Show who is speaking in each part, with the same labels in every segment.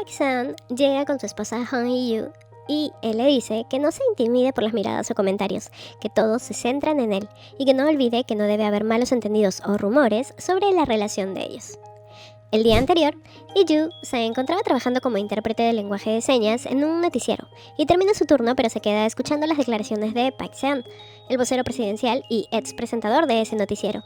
Speaker 1: Park Seon llega con su esposa Hong Hee-yu y él le dice que no se intimide por las miradas o comentarios, que todos se centran en él y que no olvide que no debe haber malos entendidos o rumores sobre la relación de ellos. El día anterior, Hee-yu se encontraba trabajando como intérprete de lenguaje de señas en un noticiero y termina su turno, pero se queda escuchando las declaraciones de Park Seon, el vocero presidencial y ex presentador de ese noticiero.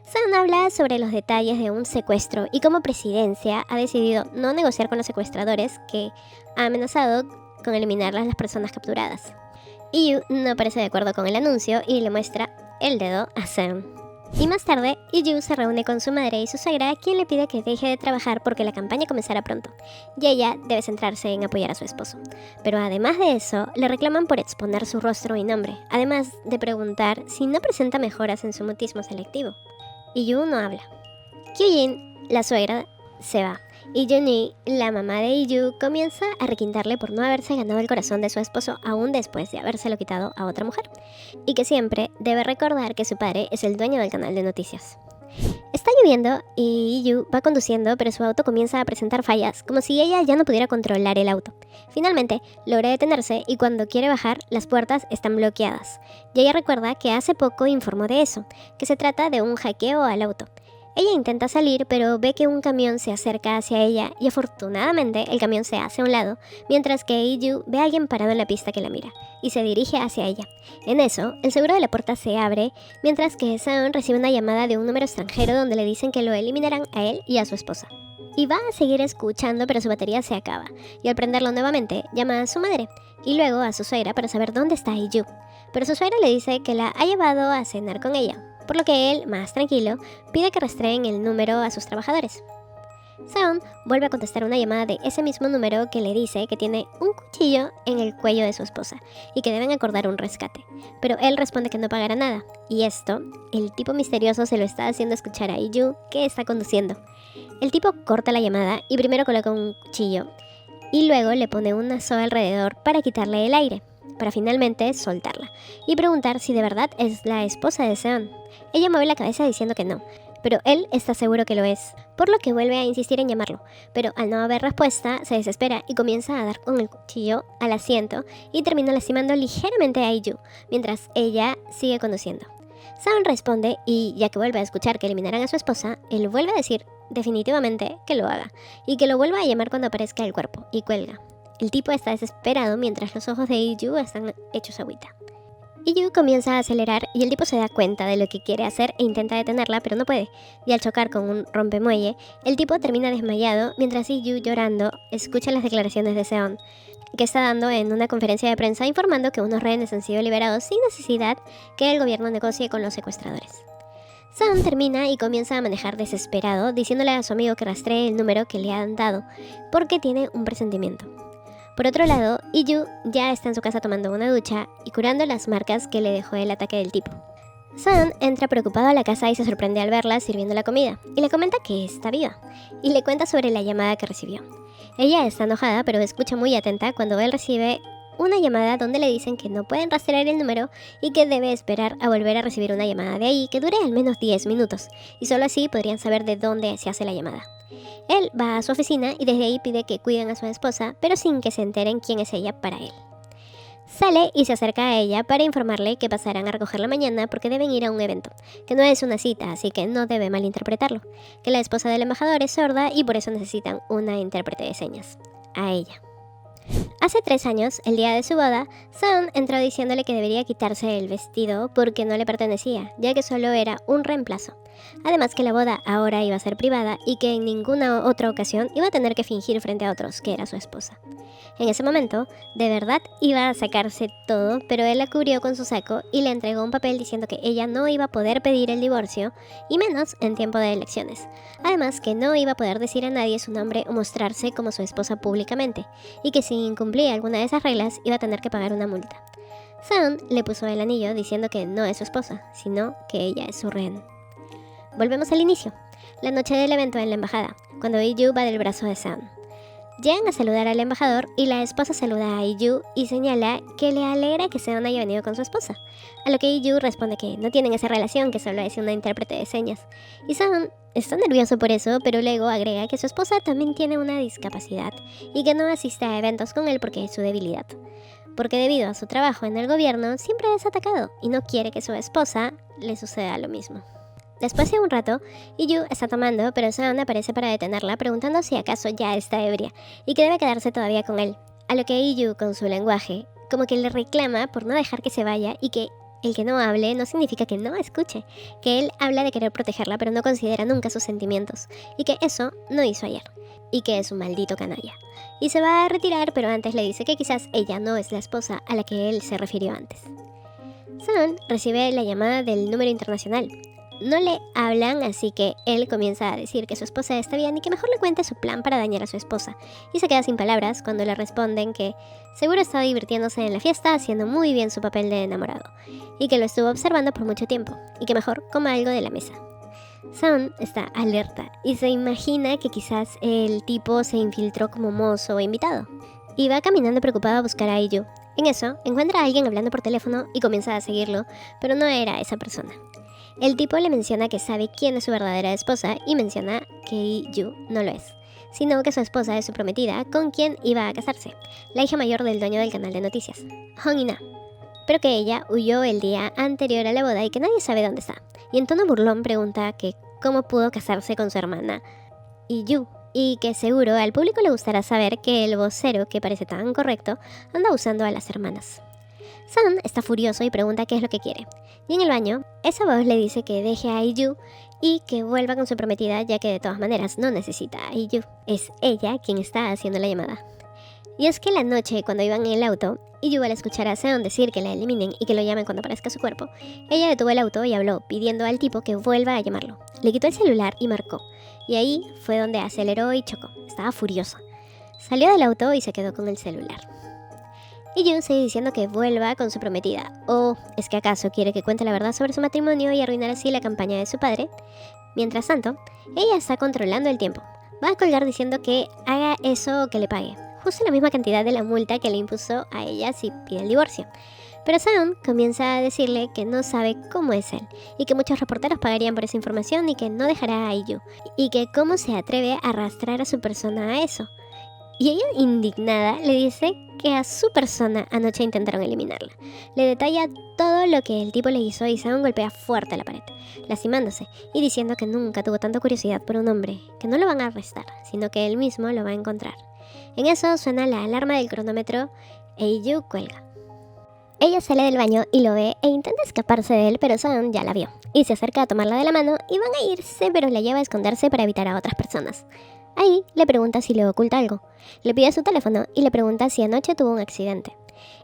Speaker 1: Seon habla sobre los detalles de un secuestro y cómo presidencia ha decidido no negociar con los secuestradores, que ha amenazado con eliminar a las personas capturadas. Hee-yu no parece de acuerdo con el anuncio y le muestra el dedo a Seon. Y más tarde, Hee-yu se reúne con su madre y su suegra, quien le pide que deje de trabajar porque la campaña comenzará pronto, y ella debe centrarse en apoyar a su esposo. Pero además de eso, le reclaman por exponer su rostro y nombre, además de preguntar si no presenta mejoras en su mutismo selectivo. Hee-yu no habla. Kyujin, la suegra, se va, y Juni, la mamá de Hee-yu, comienza a requintarle por no haberse ganado el corazón de su esposo aún después de habérselo quitado a otra mujer, y que siempre debe recordar que su padre es el dueño del canal de noticias. Está lloviendo y Hee-yu va conduciendo, pero su auto comienza a presentar fallas, como si ella ya no pudiera controlar el auto. Finalmente, logra detenerse y cuando quiere bajar, las puertas están bloqueadas. Y ella recuerda que hace poco informó de eso, que se trata de un hackeo al auto. Ella intenta salir, pero ve que un camión se acerca hacia ella y afortunadamente el camión se hace a un lado, mientras que Hee-yu ve a alguien parado en la pista que la mira y se dirige hacia ella. En eso, el seguro de la puerta se abre, mientras que Seon recibe una llamada de un número extranjero donde le dicen que lo eliminarán a él y a su esposa. Y va a seguir escuchando, pero su batería se acaba, y al prenderlo nuevamente, llama a su madre, y luego a su suegra para saber dónde está Hee-yu. Pero su suegra le dice que la ha llevado a cenar con ella, por lo que él, más tranquilo, pide que rastreen el número a sus trabajadores. Seon vuelve a contestar una llamada de ese mismo número que le dice que tiene un cuchillo en el cuello de su esposa y que deben acordar un rescate, pero él responde que no pagará nada, y esto, el tipo misterioso se lo está haciendo escuchar a Hee-yu, que está conduciendo. El tipo corta la llamada y primero coloca un cuchillo, y luego le pone una soga alrededor para quitarle el aire, para finalmente soltarla y preguntar si de verdad es la esposa de Seon. Ella mueve la cabeza diciendo que no, pero él está seguro que lo es, por lo que vuelve a insistir en llamarlo, pero al no haber respuesta se desespera y comienza a dar con el cuchillo al asiento y termina lastimando ligeramente a Hee-yu, mientras ella sigue conduciendo. Seon responde y, ya que vuelve a escuchar que eliminarán a su esposa, él vuelve a decir definitivamente que lo haga y que lo vuelva a llamar cuando aparezca el cuerpo, y cuelga. El tipo está desesperado mientras los ojos de Hee-yu están hechos agüita. Hee-yu comienza a acelerar y el tipo se da cuenta de lo que quiere hacer e intenta detenerla, pero no puede. Y al chocar con un rompemuelle, el tipo termina desmayado mientras Hee-yu, llorando, escucha las declaraciones de Seon, que está dando en una conferencia de prensa informando que unos rehenes han sido liberados sin necesidad que el gobierno negocie con los secuestradores. Seon termina y comienza a manejar desesperado, diciéndole a su amigo que rastree el número que le han dado, porque tiene un presentimiento. Por otro lado, Hee-yu ya está en su casa tomando una ducha y curando las marcas que le dejó el ataque del tipo. Seon entra preocupado a la casa y se sorprende al verla sirviendo la comida, y le comenta que está viva, y le cuenta sobre la llamada que recibió. Ella está enojada, pero escucha muy atenta cuando él recibe una llamada donde le dicen que no pueden rastrear el número y que debe esperar a volver a recibir una llamada de ahí que dure al menos 10 minutos, y solo así podrían saber de dónde se hace la llamada. Él va a su oficina y desde ahí pide que cuiden a su esposa, pero sin que se enteren quién es ella para él. Sale y se acerca a ella para informarle que pasarán a recogerla mañana porque deben ir a un evento, que no es una cita, así que no debe malinterpretarlo, que la esposa del embajador es sorda y por eso necesitan una intérprete de señas, a ella. Hace 3 años, el día de su boda, Seon entró diciéndole que debería quitarse el vestido porque no le pertenecía, ya que solo era un reemplazo. Además que la boda ahora iba a ser privada y que en ninguna otra ocasión iba a tener que fingir frente a otros que era su esposa. En ese momento, de verdad iba a sacarse todo, pero él la cubrió con su saco y le entregó un papel diciendo que ella no iba a poder pedir el divorcio, y menos en tiempo de elecciones. Además que no iba a poder decir a nadie su nombre o mostrarse como su esposa públicamente, y que si incumplía alguna de esas reglas iba a tener que pagar una multa. Seon le puso el anillo diciendo que no es su esposa, sino que ella es su rehén. Volvemos al inicio, la noche del evento en la embajada, cuando Hee-yu va del brazo de Seon. Llegan a saludar al embajador y la esposa saluda a Iju y señala que le alegra que Seon haya venido con su esposa, a lo que Iju responde que no tienen esa relación, que solo es una intérprete de señas. Y Seon está nervioso por eso, pero luego agrega que su esposa también tiene una discapacidad y que no asiste a eventos con él porque es su debilidad. Porque debido a su trabajo en el gobierno siempre es atacado y no quiere que su esposa le suceda lo mismo. Después de un rato, Iju está tomando, pero Seon aparece para detenerla preguntando si acaso ya está ebria y que debe quedarse todavía con él, a lo que Iju con su lenguaje como que le reclama por no dejar que se vaya y que el que no hable no significa que no escuche, que él habla de querer protegerla pero no considera nunca sus sentimientos y que eso no hizo ayer y que es un maldito canalla. Y se va a retirar, pero antes le dice que quizás ella no es la esposa a la que él se refirió antes. Seon recibe la llamada del número internacional. No le hablan, así que él comienza a decir que su esposa está bien y que mejor le cuente su plan para dañar a su esposa. Y se queda sin palabras cuando le responden que seguro estaba divirtiéndose en la fiesta haciendo muy bien su papel de enamorado y que lo estuvo observando por mucho tiempo y que mejor coma algo de la mesa. Seon está alerta y se imagina que quizás el tipo se infiltró como mozo o invitado. Y va caminando preocupado a buscar a Iju. En eso, encuentra a alguien hablando por teléfono y comienza a seguirlo, pero no era esa persona. El tipo le menciona que sabe quién es su verdadera esposa y menciona que Iju no lo es, sino que su esposa es su prometida con quien iba a casarse, la hija mayor del dueño del canal de noticias, Hong In-na, pero que ella huyó el día anterior a la boda y que nadie sabe dónde está. Y en tono burlón pregunta que cómo pudo casarse con su hermana Iju y que seguro al público le gustará saber que el vocero, que parece tan correcto, anda usando a las hermanas. Seon está furioso y pregunta qué es lo que quiere. Y en el baño, esa voz le dice que deje a Iju y que vuelva con su prometida, ya que de todas maneras no necesita a Iju. Es ella quien está haciendo la llamada. Y es que la noche, cuando iban en el auto, Iju al escuchar a Seon decir que la eliminen y que lo llamen cuando aparezca su cuerpo, ella detuvo el auto y habló, pidiendo al tipo que vuelva a llamarlo. Le quitó el celular y marcó. Y ahí fue donde aceleró y chocó. Estaba furiosa. Salió del auto y se quedó con el celular. Iju sigue diciendo que vuelva con su prometida. ¿O es que acaso quiere que cuente la verdad sobre su matrimonio y arruinar así la campaña de su padre? Mientras tanto, ella está controlando el tiempo. Va a colgar diciendo que haga eso o que le pague, justo la misma cantidad de la multa que le impuso a ella si pide el divorcio. Pero Seon comienza a decirle que no sabe cómo es él, y que muchos reporteros pagarían por esa información y que no dejará a Iju, y que cómo se atreve a arrastrar a su persona a eso. Y ella, indignada, le dice que a su persona anoche intentaron eliminarla. Le detalla todo lo que el tipo le hizo y Seon golpea fuerte a la pared, lastimándose y diciendo que nunca tuvo tanta curiosidad por un hombre, que no lo van a arrestar, sino que él mismo lo va a encontrar. En eso suena la alarma del cronómetro e Iju cuelga. Ella sale del baño y lo ve e intenta escaparse de él, pero Seon ya la vio y se acerca a tomarla de la mano y van a irse, pero la lleva a esconderse para evitar a otras personas. Ahí le pregunta si le oculta algo. Le pide su teléfono y le pregunta si anoche tuvo un accidente.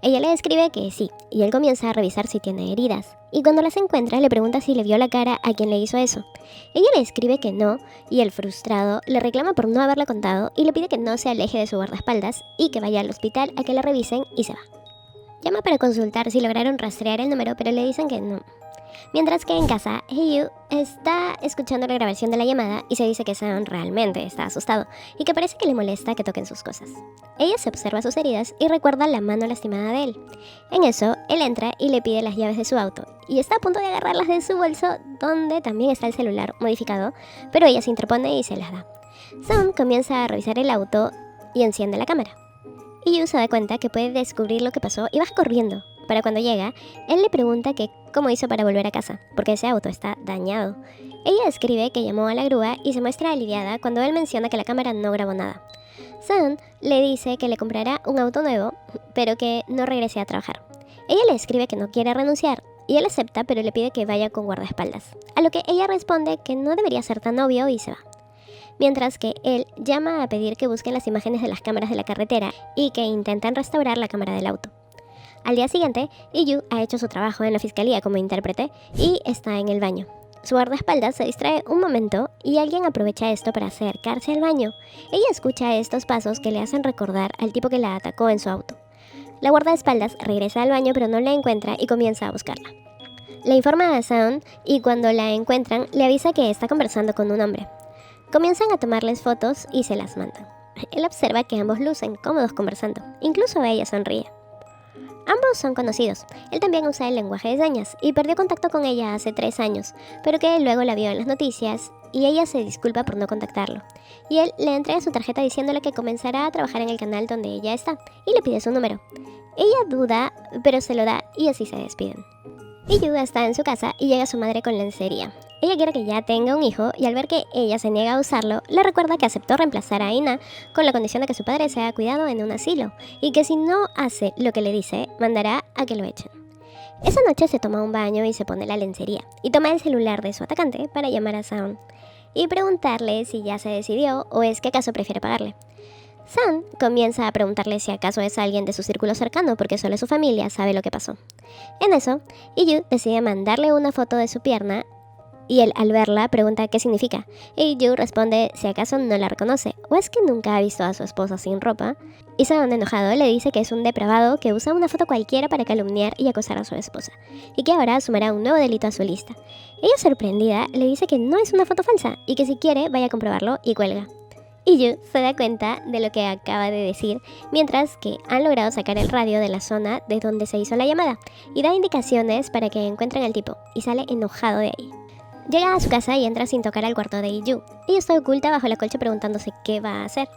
Speaker 1: Ella le describe que sí, y él comienza a revisar si tiene heridas. Y cuando las encuentra, le pregunta si le vio la cara a quien le hizo eso. Ella le describe que no, y el frustrado le reclama por no haberle contado y le pide que no se aleje de su guardaespaldas y que vaya al hospital a que la revisen y se va. Llama para consultar si lograron rastrear el número, pero le dicen que no. Mientras que en casa, Hye-Yu está escuchando la grabación de la llamada y se dice que Seon realmente está asustado y que parece que le molesta que toquen sus cosas. Ella se observa sus heridas y recuerda la mano lastimada de él. En eso, él entra y le pide las llaves de su auto y está a punto de agarrarlas de su bolso, donde también está el celular modificado, pero ella se interpone y se las da. Seon comienza a revisar el auto y enciende la cámara. Hye-Yu se da cuenta que puede descubrir lo que pasó y baja corriendo. Para cuando llega, él le pregunta que cómo hizo para volver a casa, porque ese auto está dañado. Ella describe que llamó a la grúa y se muestra aliviada cuando él menciona que la cámara no grabó nada. Seon le dice que le comprará un auto nuevo, pero que no regrese a trabajar. Ella le escribe que no quiere renunciar, y él acepta, pero le pide que vaya con guardaespaldas, a lo que ella responde que no debería ser tan obvio y se va. Mientras que él llama a pedir que busquen las imágenes de las cámaras de la carretera y que intentan restaurar la cámara del auto. Al día siguiente, Hye-Yu ha hecho su trabajo en la fiscalía como intérprete y está en el baño. Su guardaespaldas se distrae un momento y alguien aprovecha esto para acercarse al baño. Ella escucha estos pasos que le hacen recordar al tipo que la atacó en su auto. La guardaespaldas regresa al baño pero no la encuentra y comienza a buscarla. Le informa a Seon y cuando la encuentran le avisa que está conversando con un hombre. Comienzan a tomarles fotos y se las mandan. Él observa que ambos lucen cómodos conversando, incluso ella sonríe. Ambos son conocidos. Él también usa el lenguaje de señas y perdió contacto con ella hace 3 años, pero que él luego la vio en las noticias y ella se disculpa por no contactarlo. Y él le entrega su tarjeta diciéndole que comenzará a trabajar en el canal donde ella está y le pide su número. Ella duda, pero se lo da y así se despiden. Yu está en su casa y llega su madre con lencería. Ella quiere que ya tenga un hijo y al ver que ella se niega a usarlo, le recuerda que aceptó reemplazar a Ina con la condición de que su padre sea cuidado en un asilo y que si no hace lo que le dice, mandará a que lo echen. Esa noche se toma un baño y se pone la lencería y toma el celular de su atacante para llamar a Saon y preguntarle si ya se decidió o es que acaso prefiere pagarle. Saon comienza a preguntarle si acaso es alguien de su círculo cercano porque solo su familia sabe lo que pasó. En eso, Yu decide mandarle una foto de su pierna y él al verla pregunta qué significa. Y Yu responde si acaso no la reconoce o es que nunca ha visto a su esposa sin ropa. Y Saon enojado le dice que es un depravado que usa una foto cualquiera para calumniar y acosar a su esposa y que ahora sumará un nuevo delito a su lista. Ella sorprendida le dice que no es una foto falsa y que si quiere vaya a comprobarlo y cuelga. Y Yu se da cuenta de lo que acaba de decir, mientras que han logrado sacar el radio de la zona de donde se hizo la llamada, y da indicaciones para que encuentren al tipo, y sale enojado de ahí. Llega a su casa y entra sin tocar al cuarto de Yu. Ella está oculta bajo la colcha preguntándose qué va a hacer.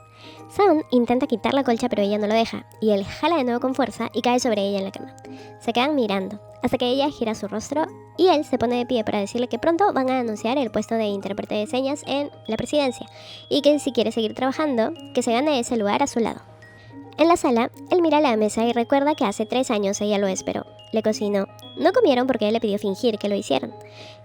Speaker 1: Saon intenta quitar la colcha pero ella no lo deja, y él jala de nuevo con fuerza y cae sobre ella en la cama. Se quedan mirando, hasta que ella gira su rostro y él se pone de pie para decirle que pronto van a anunciar el puesto de intérprete de señas en la presidencia, y que si quiere seguir trabajando, que se gane ese lugar a su lado. En la sala, él mira la mesa y recuerda que hace 3 años ella lo esperó, le cocinó. No comieron porque él le pidió fingir que lo hicieron.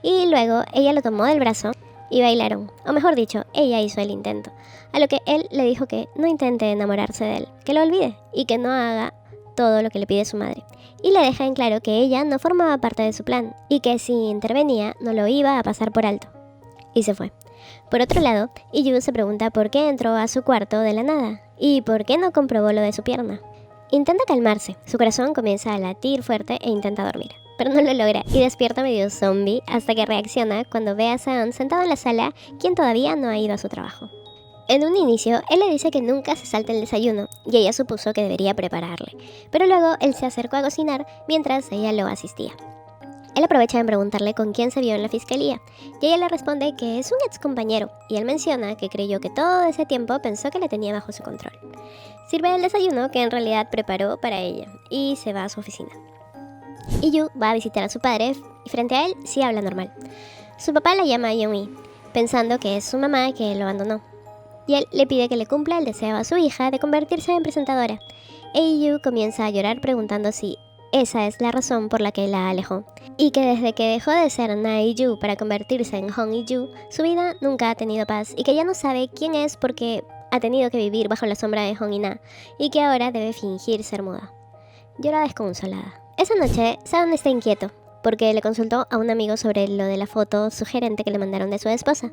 Speaker 1: Y luego ella lo tomó del brazo y bailaron, o mejor dicho, ella hizo el intento. A lo que él le dijo que no intente enamorarse de él, que lo olvide y que no haga todo lo que le pide su madre. Y le deja en claro que ella no formaba parte de su plan y que si intervenía no lo iba a pasar por alto. Y se fue. Por otro lado, Yu se pregunta por qué entró a su cuarto de la nada y por qué no comprobó lo de su pierna. Intenta calmarse, su corazón comienza a latir fuerte e intenta dormir, pero no lo logra y despierta medio zombie hasta que reacciona cuando ve a Saon sentado en la sala, quien todavía no ha ido a su trabajo. En un inicio, él le dice que nunca se salte el desayuno y ella supuso que debería prepararle, pero luego él se acercó a cocinar mientras ella lo asistía. Él aprovecha en preguntarle con quién se vio en la fiscalía, y ella le responde que es un ex compañero, y él menciona que creyó que todo ese tiempo pensó que le tenía bajo su control. Sirve el desayuno que en realidad preparó para ella, y se va a su oficina. Yu va a visitar a su padre, y frente a él sí habla normal. Su papá la llama Young-hee, pensando que es su mamá que lo abandonó, y él le pide que le cumpla el deseo a su hija de convertirse en presentadora. Yu comienza a llorar preguntando si esa es la razón por la que la alejó, y que desde que dejó de ser Na-Yu para convertirse en Hong-Yu, su vida nunca ha tenido paz y que ya no sabe quién es porque ha tenido que vivir bajo la sombra de Hong y Na, y que ahora debe fingir ser muda. Llora desconsolada. Esa noche, Saon está inquieto, porque le consultó a un amigo sobre lo de la foto sugerente que le mandaron de su esposa,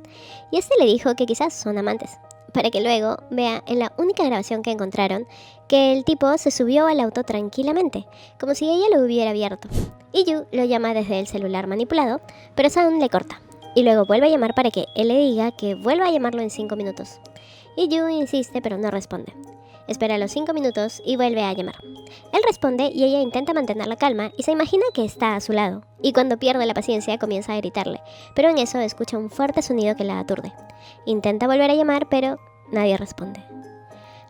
Speaker 1: y este le dijo que quizás son amantes, para que luego vea en la única grabación que encontraron que el tipo se subió al auto tranquilamente, como si ella lo hubiera abierto. Y Yu lo llama desde el celular manipulado, pero Saon le corta, y luego vuelve a llamar para que él le diga que vuelva a llamarlo en 5 minutos. Y Yu insiste pero no responde. Espera los 5 minutos y vuelve a llamar. Él responde y ella intenta mantener la calma y se imagina que está a su lado. Y cuando pierde la paciencia comienza a gritarle, pero en eso escucha un fuerte sonido que la aturde. Intenta volver a llamar, pero nadie responde.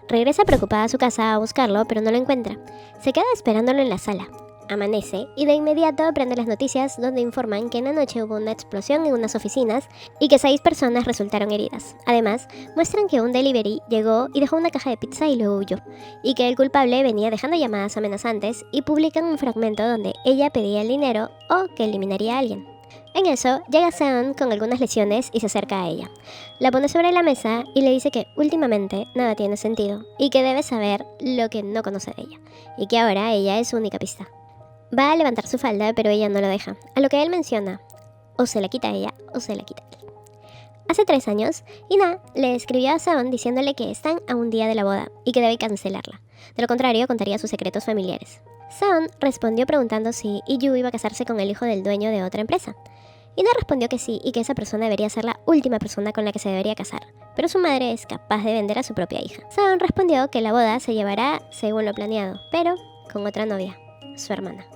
Speaker 1: Regresa preocupada a su casa a buscarlo, pero no lo encuentra. Se queda esperándolo en la sala. Amanece y de inmediato prende las noticias donde informan que en la noche hubo una explosión en unas oficinas y que 6 personas resultaron heridas. Además, muestran que un delivery llegó y dejó una caja de pizza y luego huyó, y que el culpable venía dejando llamadas amenazantes y publican un fragmento donde ella pedía el dinero o que eliminaría a alguien. En eso, llega Saon con algunas lesiones y se acerca a ella. La pone sobre la mesa y le dice que últimamente nada tiene sentido y que debe saber lo que no conoce de ella, y que ahora ella es su única pista. Va a levantar su falda, pero ella no lo deja, a lo que él menciona, o se la quita ella o se la quita él. Hace 3 años, Ina le escribió a Saon diciéndole que están a un día de la boda y que debe cancelarla. De lo contrario, contaría sus secretos familiares. Saon respondió preguntando si Yu iba a casarse con el hijo del dueño de otra empresa. Ina respondió que sí y que esa persona debería ser la última persona con la que se debería casar, pero su madre es capaz de vender a su propia hija. Seon respondió que la boda se llevará según lo planeado, pero con otra novia, su hermana.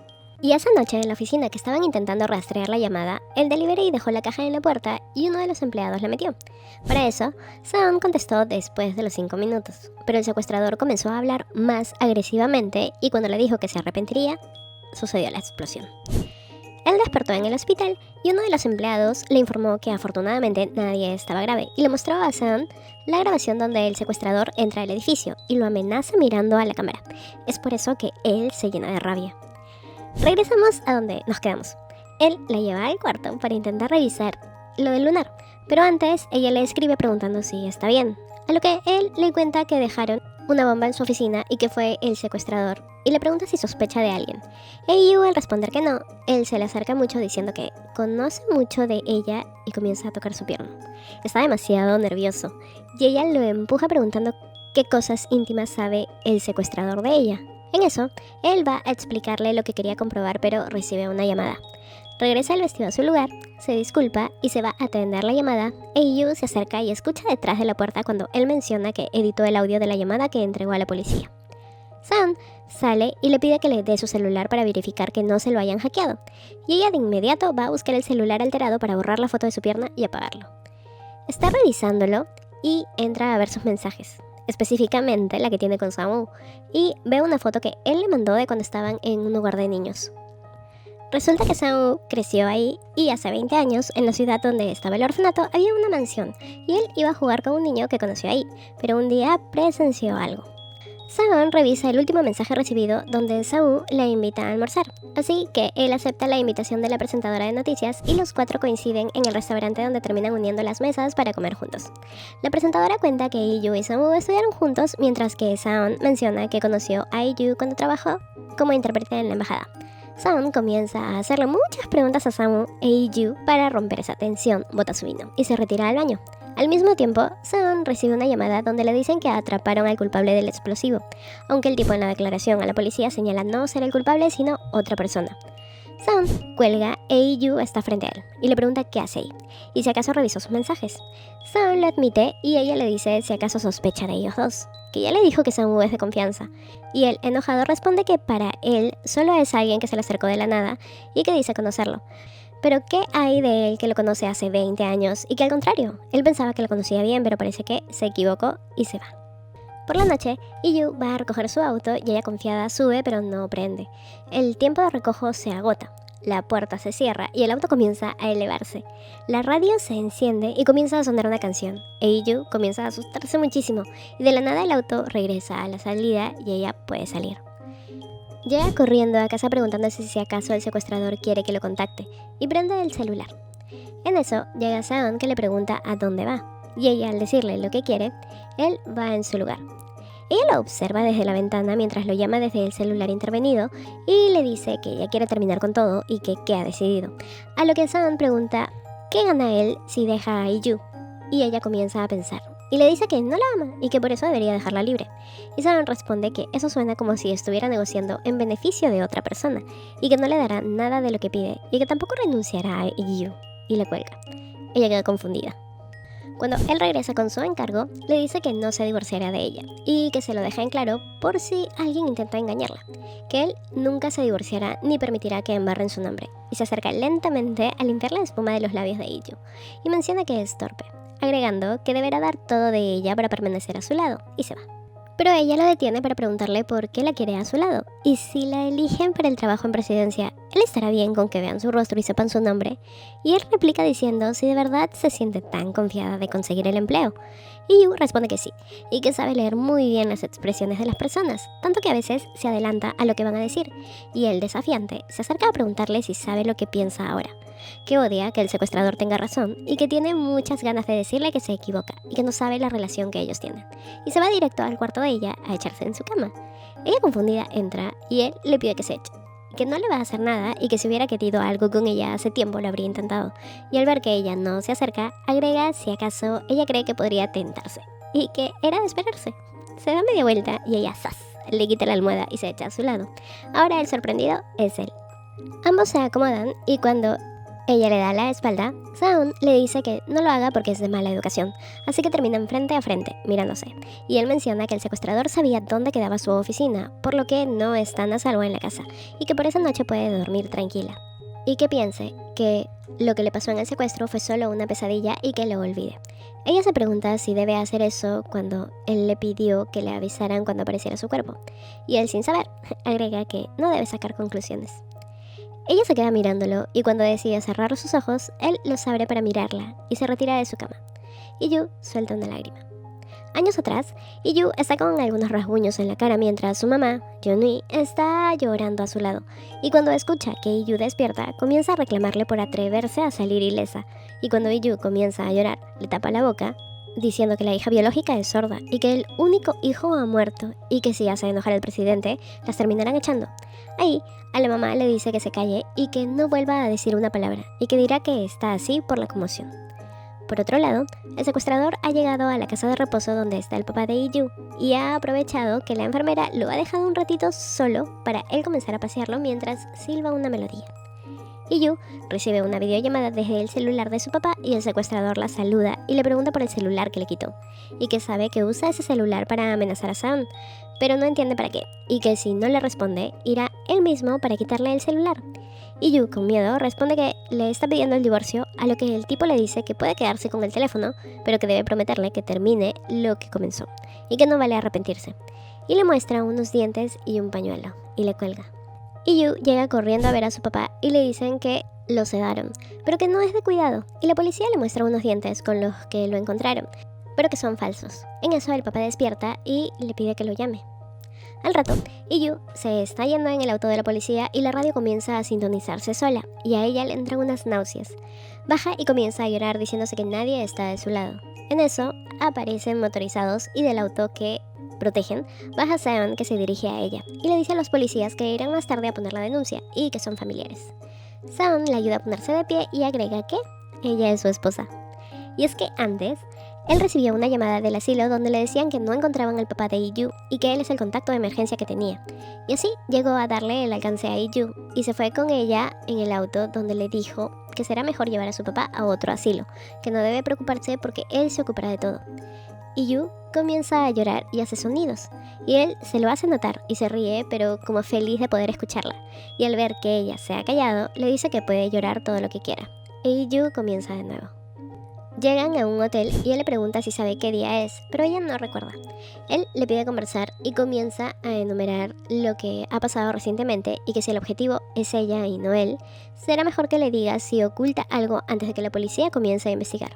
Speaker 1: Y esa noche en la oficina que estaban intentando rastrear la llamada, el delivery dejó la caja en la puerta y uno de los empleados la metió. Para eso, Seon contestó después de los 5 minutos, pero el secuestrador comenzó a hablar más agresivamente y cuando le dijo que se arrepentiría, sucedió la explosión. Él despertó en el hospital y uno de los empleados le informó que afortunadamente nadie estaba grave y le mostró a Seon la grabación donde el secuestrador entra al edificio y lo amenaza mirando a la cámara. Es por eso que él se llena de rabia. Regresamos a donde nos quedamos. Él la lleva al cuarto para intentar revisar lo del lunar, pero antes ella le escribe preguntando si está bien, a lo que él le cuenta que dejaron una bomba en su oficina y que fue el secuestrador, y le pregunta si sospecha de alguien. Yu, al responder que no, él se le acerca mucho diciendo que conoce mucho de ella y comienza a tocar su pierna. Está demasiado nervioso, y ella lo empuja preguntando qué cosas íntimas sabe el secuestrador de ella. En eso, él va a explicarle lo que quería comprobar, pero recibe una llamada. Regresa el vestido a su lugar, se disculpa y se va a atender la llamada. Yu se acerca y escucha detrás de la puerta cuando él menciona que editó el audio de la llamada que entregó a la policía. Seon sale y le pide que le dé su celular para verificar que no se lo hayan hackeado, y ella de inmediato va a buscar el celular alterado para borrar la foto de su pierna y apagarlo. Está revisándolo y entra a ver sus mensajes, específicamente la que tiene con Sang-woo, y ve una foto que él le mandó de cuando estaban en un hogar de niños. Resulta que Sang-woo creció ahí y hace 20 años, en la ciudad donde estaba el orfanato, había una mansión y él iba a jugar con un niño que conoció ahí, pero un día presenció algo. Seon revisa el último mensaje recibido donde Sang-woo la invita a almorzar, así que él acepta la invitación de la presentadora de noticias y los 4 coinciden en el restaurante donde terminan uniendo las mesas para comer juntos. La presentadora cuenta que Yu y Sang-woo estudiaron juntos, mientras que Seon menciona que conoció a Yu cuando trabajó como intérprete en la embajada. Seon comienza a hacerle muchas preguntas a Sang-woo e Yu para romper esa tensión, bota su vino y se retira al baño. Al mismo tiempo, Seon recibe una llamada donde le dicen que atraparon al culpable del explosivo, aunque el tipo en la declaración a la policía señala no ser el culpable sino otra persona. Seon cuelga e Yu está frente a él y le pregunta qué hace ahí y si acaso revisó sus mensajes. Seon lo admite y ella le dice si acaso sospecha de ellos dos, que ya le dijo que Sang-woo es de confianza, y él enojado responde que para él solo es alguien que se le acercó de la nada y que dice conocerlo. Pero ¿qué hay de él que lo conoce hace 20 años y que al contrario, él pensaba que lo conocía bien, pero parece que se equivocó y se va? Por la noche, Yu va a recoger su auto y ella confiada sube pero no prende. El tiempo de recojo se agota, la puerta se cierra y el auto comienza a elevarse. La radio se enciende y comienza a sonar una canción. Yu comienza a asustarse muchísimo y de la nada el auto regresa a la salida y ella puede salir. Llega corriendo a casa preguntándose si acaso el secuestrador quiere que lo contacte y prende el celular. En eso llega Seon que le pregunta a dónde va y ella al decirle lo que quiere, él va en su lugar. Ella lo observa desde la ventana mientras lo llama desde el celular intervenido y le dice que ella quiere terminar con todo y que qué ha decidido. A lo que Seon pregunta qué gana él si deja a Yu y ella comienza a pensar. Y le dice que no la ama y que por eso debería dejarla libre. Y Seon responde que eso suena como si estuviera negociando en beneficio de otra persona y que no le dará nada de lo que pide y que tampoco renunciará a Yu, y le cuelga. Ella queda confundida. Cuando él regresa con su encargo, le dice que no se divorciará de ella y que se lo deja en claro por si alguien intenta engañarla, que él nunca se divorciará ni permitirá que embarren su nombre, y se acerca lentamente a limpiar la espuma de los labios de Yu y menciona que es torpe, agregando que deberá dar todo de ella para permanecer a su lado, y se va. Pero ella lo detiene para preguntarle por qué la quiere a su lado, y si la eligen para el trabajo en presidencia, él estará bien con que vean su rostro y sepan su nombre, y él replica diciendo si de verdad se siente tan confiada de conseguir el empleo, y Yu responde que sí, y que sabe leer muy bien las expresiones de las personas, tanto que a veces se adelanta a lo que van a decir, y el desafiante se acerca a preguntarle si sabe lo que piensa ahora, que odia que el secuestrador tenga razón y que tiene muchas ganas de decirle que se equivoca y que no sabe la relación que ellos tienen, y se va directo al cuarto de ella a echarse en su cama. Ella confundida entra y él le pide que se eche, que no le va a hacer nada y que si hubiera querido algo con ella hace tiempo lo habría intentado, y al ver que ella no se acerca, agrega si acaso ella cree que podría tentarse, y que era de esperarse. Se da media vuelta y ella ¡zas!, le quita la almohada y se echa a su lado. Ahora el sorprendido es él. Ambos se acomodan y cuando Ella le da la espalda. Seon le dice que no lo haga porque es de mala educación, así que terminan frente a frente, mirándose. Y él menciona que el secuestrador sabía dónde quedaba su oficina, por lo que no están a salvo en la casa, y que por esa noche puede dormir tranquila. Y que piense que lo que le pasó en el secuestro fue solo una pesadilla y que lo olvide. Ella se pregunta si debe hacer eso cuando él le pidió que le avisaran cuando apareciera su cuerpo, y él sin saber, agrega que no debe sacar conclusiones. Ella se queda mirándolo y cuando decide cerrar sus ojos, él los abre para mirarla y se retira de su cama. Yu suelta una lágrima. Años atrás, Yu está con algunos rasguños en la cara mientras su mamá, Yeonui, está llorando a su lado. Y cuando escucha que Yu despierta, comienza a reclamarle por atreverse a salir ilesa. Y cuando Yu comienza a llorar, le tapa la boca, diciendo que la hija biológica es sorda y que el único hijo ha muerto y que si hace enojar al presidente, las terminarán echando. Ahí, a la mamá le dice que se calle y que no vuelva a decir una palabra y que dirá que está así por la conmoción. Por otro lado, el secuestrador ha llegado a la casa de reposo donde está el papá de Yu y ha aprovechado que la enfermera lo ha dejado un ratito solo para él comenzar a pasearlo mientras silba una melodía. Yu recibe una videollamada desde el celular de su papá y el secuestrador la saluda y le pregunta por el celular que le quitó, y que sabe que usa ese celular para amenazar a Seon, pero no entiende para qué, y que si no le responde, irá él mismo para quitarle el celular. Yu, con miedo, responde que le está pidiendo el divorcio, a lo que el tipo le dice que puede quedarse con el teléfono, pero que debe prometerle que termine lo que comenzó, y que no vale arrepentirse. Y le muestra unos dientes y un pañuelo, y le cuelga. Yu llega corriendo a ver a su papá y le dicen que lo sedaron, pero que no es de cuidado, y la policía le muestra unos dientes con los que lo encontraron, pero que son falsos. En eso el papá despierta y le pide que lo llame. Al rato, Yu se está yendo en el auto de la policía y la radio comienza a sintonizarse sola, y a ella le entran unas náuseas. Baja y comienza a llorar diciéndose que nadie está de su lado. En eso, aparecen motorizados y del auto que protegen, baja Seon, que se dirige a ella y le dice a los policías que irán más tarde a poner la denuncia y que son familiares. Seon le ayuda a ponerse de pie y agrega que ella es su esposa. Y es que antes, él recibió una llamada del asilo donde le decían que no encontraban al papá de Yu y que él es el contacto de emergencia que tenía. Y así llegó a darle el alcance a Yu y se fue con ella en el auto donde le dijo que será mejor llevar a su papá a otro asilo, que no debe preocuparse porque él se ocupará de todo. Yu comienza a llorar y hace sonidos, y él se lo hace notar y se ríe, pero como feliz de poder escucharla. Y al ver que ella se ha callado, le dice que puede llorar todo lo que quiera. Yu comienza de nuevo. Llegan a un hotel y él le pregunta si sabe qué día es, pero ella no recuerda. Él le pide conversar y comienza a enumerar lo que ha pasado recientemente y que si el objetivo es ella y no él, será mejor que le diga si oculta algo antes de que la policía comience a investigar.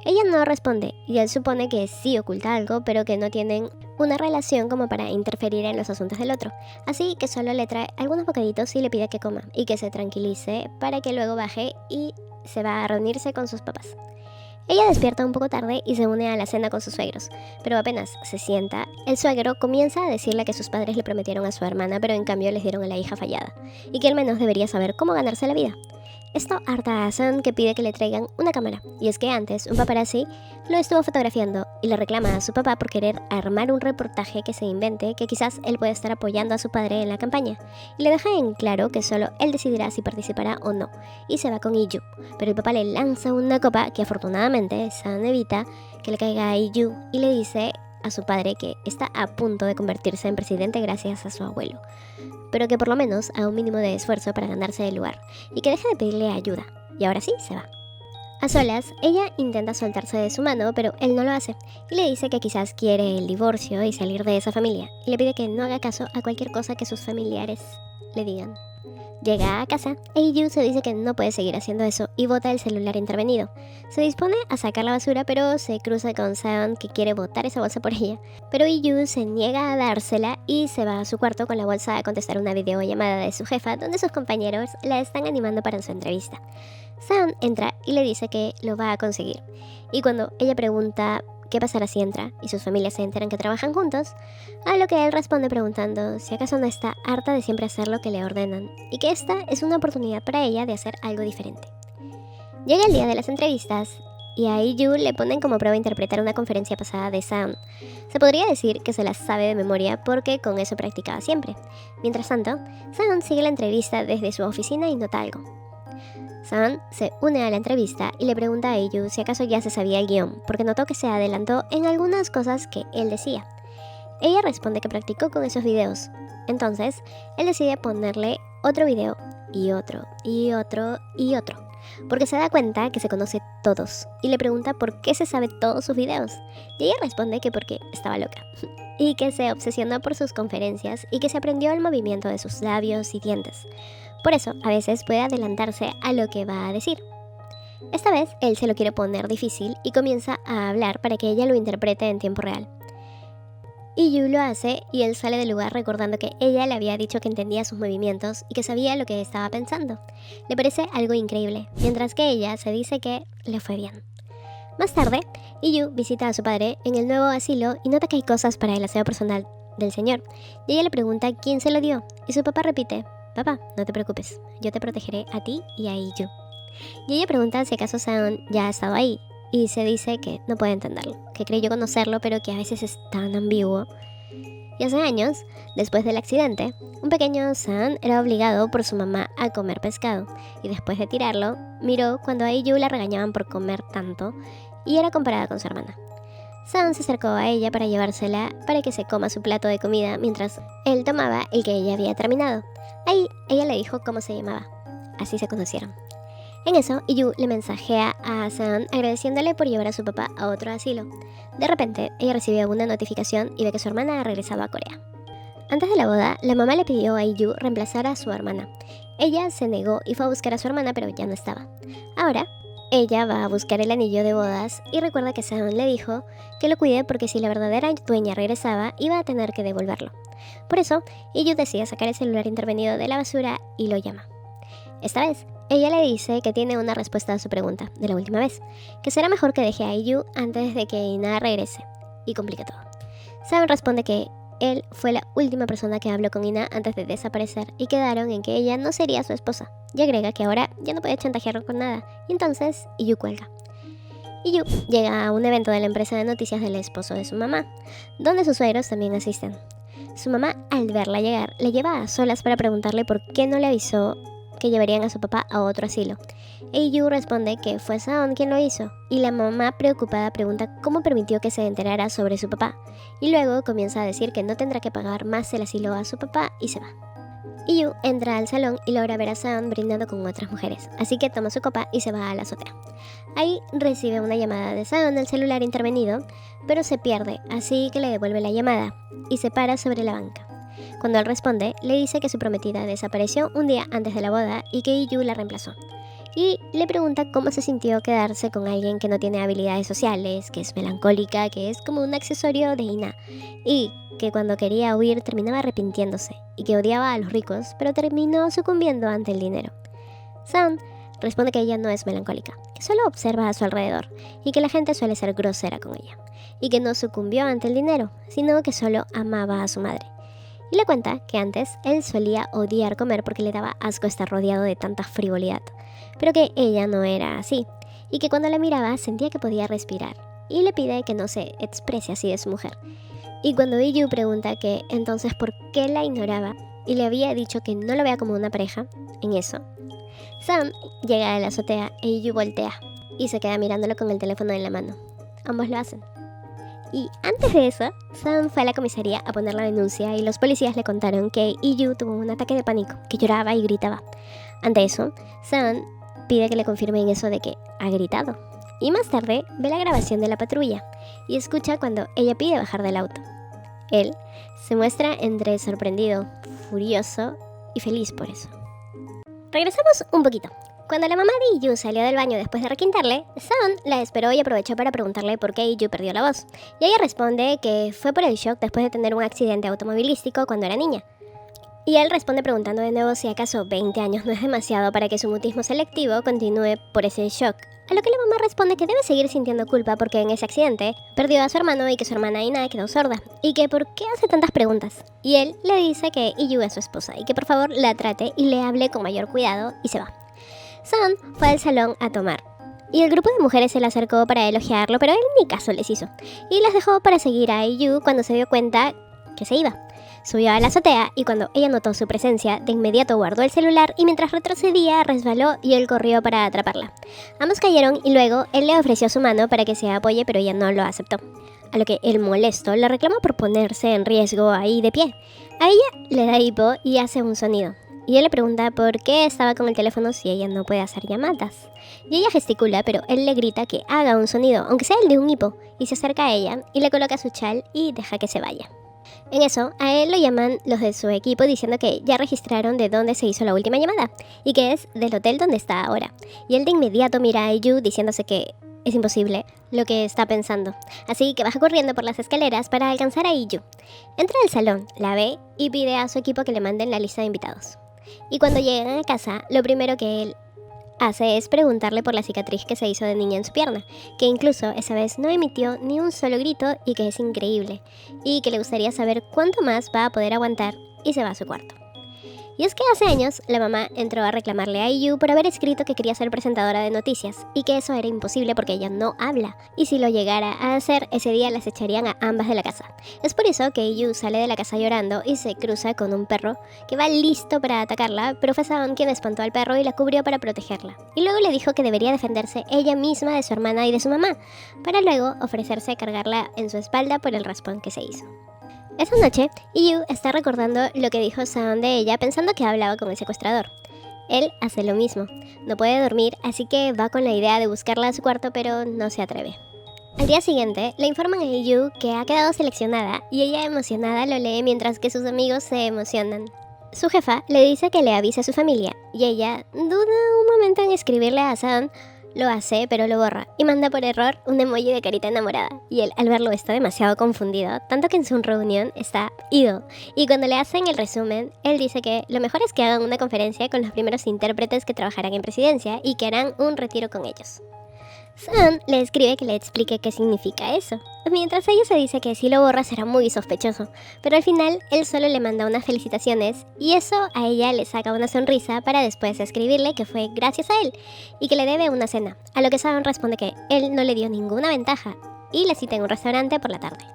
Speaker 1: Ella no responde y él supone que sí oculta algo, pero que no tienen una relación como para interferir en los asuntos del otro. Así que solo le trae algunos bocaditos y le pide que coma y que se tranquilice para que luego baje y se va a reunirse con sus papás. Ella despierta un poco tarde y se une a la cena con sus suegros, pero apenas se sienta, el suegro comienza a decirle que sus padres le prometieron a su hermana, pero en cambio les dieron a la hija fallada, y que al menos debería saber cómo ganarse la vida. Esto harta a Seon, que pide que le traigan una cámara, y es que antes un paparazzi lo estuvo fotografiando y le reclama a su papá por querer armar un reportaje que se invente que quizás él puede estar apoyando a su padre en la campaña, y le deja en claro que solo él decidirá si participará o no, y se va con Yu, pero el papá le lanza una copa que afortunadamente Seon evita que le caiga a Yu y le dice a su padre que está a punto de convertirse en presidente gracias a su abuelo, pero que por lo menos haga un mínimo de esfuerzo para ganarse el lugar, y que deje de pedirle ayuda, y ahora sí se va. A solas, ella intenta soltarse de su mano, pero él no lo hace, y le dice que quizás quiere el divorcio y salir de esa familia, y le pide que no haga caso a cualquier cosa que sus familiares le digan. Llega a casa, Yu se dice que no puede seguir haciendo eso y bota el celular intervenido. Se dispone a sacar la basura, pero se cruza con Seon, que quiere botar esa bolsa por ella. Pero Yu se niega a dársela y se va a su cuarto con la bolsa a contestar una videollamada de su jefa, donde sus compañeros la están animando para su entrevista. Seon entra y le dice que lo va a conseguir. Y cuando ella pregunta qué pasará si entra y sus familias se enteran que trabajan juntos, a lo que él responde preguntando si acaso no está harta de siempre hacer lo que le ordenan y que esta es una oportunidad para ella de hacer algo diferente. Llega el día de las entrevistas y a Yu le ponen como prueba interpretar una conferencia pasada de Seon. Se podría decir que se las sabe de memoria porque con eso practicaba siempre. Mientras tanto, Seon sigue la entrevista desde su oficina y nota algo. Seon se une a la entrevista y le pregunta a IU si acaso ya se sabía el guión, porque notó que se adelantó en algunas cosas que él decía. Ella responde que practicó con esos videos. Entonces, él decide ponerle otro video y otro y otro y otro, porque se da cuenta que se conoce todos y le pregunta por qué se sabe todos sus videos. Y ella responde que porque estaba loca y que se obsesionó por sus conferencias y que se aprendió el movimiento de sus labios y dientes. Por eso, a veces puede adelantarse a lo que va a decir. Esta vez, él se lo quiere poner difícil y comienza a hablar para que ella lo interprete en tiempo real. IU lo hace y él sale del lugar recordando que ella le había dicho que entendía sus movimientos y que sabía lo que estaba pensando. Le parece algo increíble, mientras que ella se dice que le fue bien. Más tarde, IU visita a su padre en el nuevo asilo y nota que hay cosas para el aseo personal del señor. Y ella le pregunta quién se lo dio y su papá repite: papá, no te preocupes, yo te protegeré a ti y a IU. Y ella pregunta si acaso Seon ya ha estado ahí. Y se dice que no puede entenderlo, que creyó conocerlo pero que a veces es tan ambiguo. Y hace años, después del accidente, un pequeño Seon era obligado por su mamá a comer pescado. Y después de tirarlo, miró cuando a IU la regañaban por comer tanto y era comparada con su hermana. Seon se acercó a ella para llevársela para que se coma su plato de comida mientras él tomaba el que ella había terminado. Ahí ella le dijo cómo se llamaba. Así se conocieron. En eso, IU le mensajea a Seon agradeciéndole por llevar a su papá a otro asilo. De repente, ella recibe una notificación y ve que su hermana ha regresado a Corea. Antes de la boda, la mamá le pidió a IU reemplazar a su hermana. Ella se negó y fue a buscar a su hermana, pero ya no estaba. Ahora, ella va a buscar el anillo de bodas y recuerda que Seon le dijo que lo cuide porque si la verdadera dueña regresaba, iba a tener que devolverlo. Por eso, IU decide sacar el celular intervenido de la basura y lo llama. Esta vez, ella le dice que tiene una respuesta a su pregunta de la última vez, que será mejor que deje a IU antes de que Ina regrese, y complica todo. Seon responde que él fue la última persona que habló con Ina antes de desaparecer y quedaron en que ella no sería su esposa, y agrega que ahora ya no puede chantajearlo con nada, y entonces IU cuelga. IU llega a un evento de la empresa de noticias del esposo de su mamá, donde sus suegros también asisten. Su mamá, al verla llegar, le lleva a solas para preguntarle por qué no le avisó que llevarían a su papá a otro asilo. IU responde que fue Seon quien lo hizo, y la mamá preocupada pregunta cómo permitió que se enterara sobre su papá, y luego comienza a decir que no tendrá que pagar más el asilo a su papá y se va. IU entra al salón y logra ver a Seon brindando con otras mujeres, así que toma su copa y se va a la azotea. Ahí recibe una llamada de Seon del celular intervenido, pero se pierde, así que le devuelve la llamada y se para sobre la banca. Cuando él responde, le dice que su prometida desapareció un día antes de la boda y que IU la reemplazó. Y le pregunta cómo se sintió quedarse con alguien que no tiene habilidades sociales, que es melancólica, que es como un accesorio de Ina, y que cuando quería huir terminaba arrepintiéndose, y que odiaba a los ricos, pero terminó sucumbiendo ante el dinero. Seon responde que ella no es melancólica, que solo observa a su alrededor, y que la gente suele ser grosera con ella, y que no sucumbió ante el dinero, sino que solo amaba a su madre. Y le cuenta que antes él solía odiar comer porque le daba asco estar rodeado de tanta frivolidad, pero que ella no era así, y que cuando la miraba sentía que podía respirar, y le pide que no se exprese así de su mujer. Y cuando IU pregunta que entonces por qué la ignoraba, y le había dicho que no lo vea como una pareja, en eso, Seon llega a la azotea e IU voltea, y se queda mirándolo con el teléfono en la mano. Ambos lo hacen. Y antes de eso, Seon fue a la comisaría a poner la denuncia y los policías le contaron que IU tuvo un ataque de pánico, que lloraba y gritaba. Ante eso, Seon pide que le confirmen eso de que ha gritado. Y más tarde ve la grabación de la patrulla y escucha cuando ella pide bajar del auto. Él se muestra entre sorprendido, furioso y feliz por eso. Regresamos un poquito. Cuando la mamá de IU salió del baño después de requintarle, Seon la esperó y aprovechó para preguntarle por qué IU perdió la voz. Y ella responde que fue por el shock después de tener un accidente automovilístico cuando era niña. Y él responde preguntando de nuevo si acaso 20 años no es demasiado para que su mutismo selectivo continúe por ese shock. A lo que la mamá responde que debe seguir sintiendo culpa porque en ese accidente perdió a su hermano y que su hermana Ina quedó sorda. Y que por qué hace tantas preguntas. Y él le dice que IU es su esposa y que por favor la trate y le hable con mayor cuidado y se va. Seon fue al salón a tomar. Y el grupo de mujeres se le acercó para elogiarlo, pero él ni caso les hizo. Y las dejó para seguir a IU cuando se dio cuenta que se iba. Subió a la azotea y cuando ella notó su presencia, de inmediato guardó el celular y mientras retrocedía resbaló y él corrió para atraparla. Ambos cayeron y luego él le ofreció su mano para que se apoye, pero ella no lo aceptó. A lo que el molesto le reclama por ponerse en riesgo ahí de pie. A ella le da hipo y hace un sonido. Y él le pregunta por qué estaba con el teléfono si ella no puede hacer llamadas. Y ella gesticula, pero él le grita que haga un sonido, aunque sea el de un hipo, y se acerca a ella y le coloca su chal y deja que se vaya. En eso, a él lo llaman los de su equipo diciendo que ya registraron de dónde se hizo la última llamada y que es del hotel donde está ahora. Y él de inmediato mira a Yu diciéndose que es imposible lo que está pensando. Así que baja corriendo por las escaleras para alcanzar a Yu. Entra al salón, la ve y pide a su equipo que le manden la lista de invitados. Y cuando llegan a casa, lo primero que él hace es preguntarle por la cicatriz que se hizo de niña en su pierna, que incluso esa vez no emitió ni un solo grito y que es increíble, y que le gustaría saber cuánto más va a poder aguantar y se va a su cuarto. Y es que hace años la mamá entró a reclamarle a IU por haber escrito que quería ser presentadora de noticias y que eso era imposible porque ella no habla, y si lo llegara a hacer ese día las echarían a ambas de la casa. Es por eso que IU sale de la casa llorando y se cruza con un perro que va listo para atacarla, pero fue Saon quien espantó al perro y la cubrió para protegerla. Y luego le dijo que debería defenderse ella misma de su hermana y de su mamá, para luego ofrecerse a cargarla en su espalda por el raspón que se hizo. Esa noche, IU está recordando lo que dijo Saon de ella pensando que hablaba con el secuestrador. Él hace lo mismo. No puede dormir, así que va con la idea de buscarla a su cuarto, pero no se atreve. Al día siguiente, le informan a IU que ha quedado seleccionada y ella emocionada lo lee mientras que sus amigos se emocionan. Su jefa le dice que le avise a su familia y ella duda un momento en escribirle a Saon. Lo hace, pero lo borra, y manda por error un emoji de carita enamorada. Y él, al verlo, está demasiado confundido, tanto que en su reunión está ido. Y cuando le hacen el resumen, él dice que lo mejor es que hagan una conferencia con los primeros intérpretes que trabajarán en presidencia y que harán un retiro con ellos. Saon le escribe que le explique qué significa eso, mientras ella se dice que si lo borra será muy sospechoso, pero al final él solo le manda unas felicitaciones y eso a ella le saca una sonrisa para después escribirle que fue gracias a él y que le debe una cena, a lo que Saon responde que él no le dio ninguna ventaja y le cita en un restaurante por la tarde.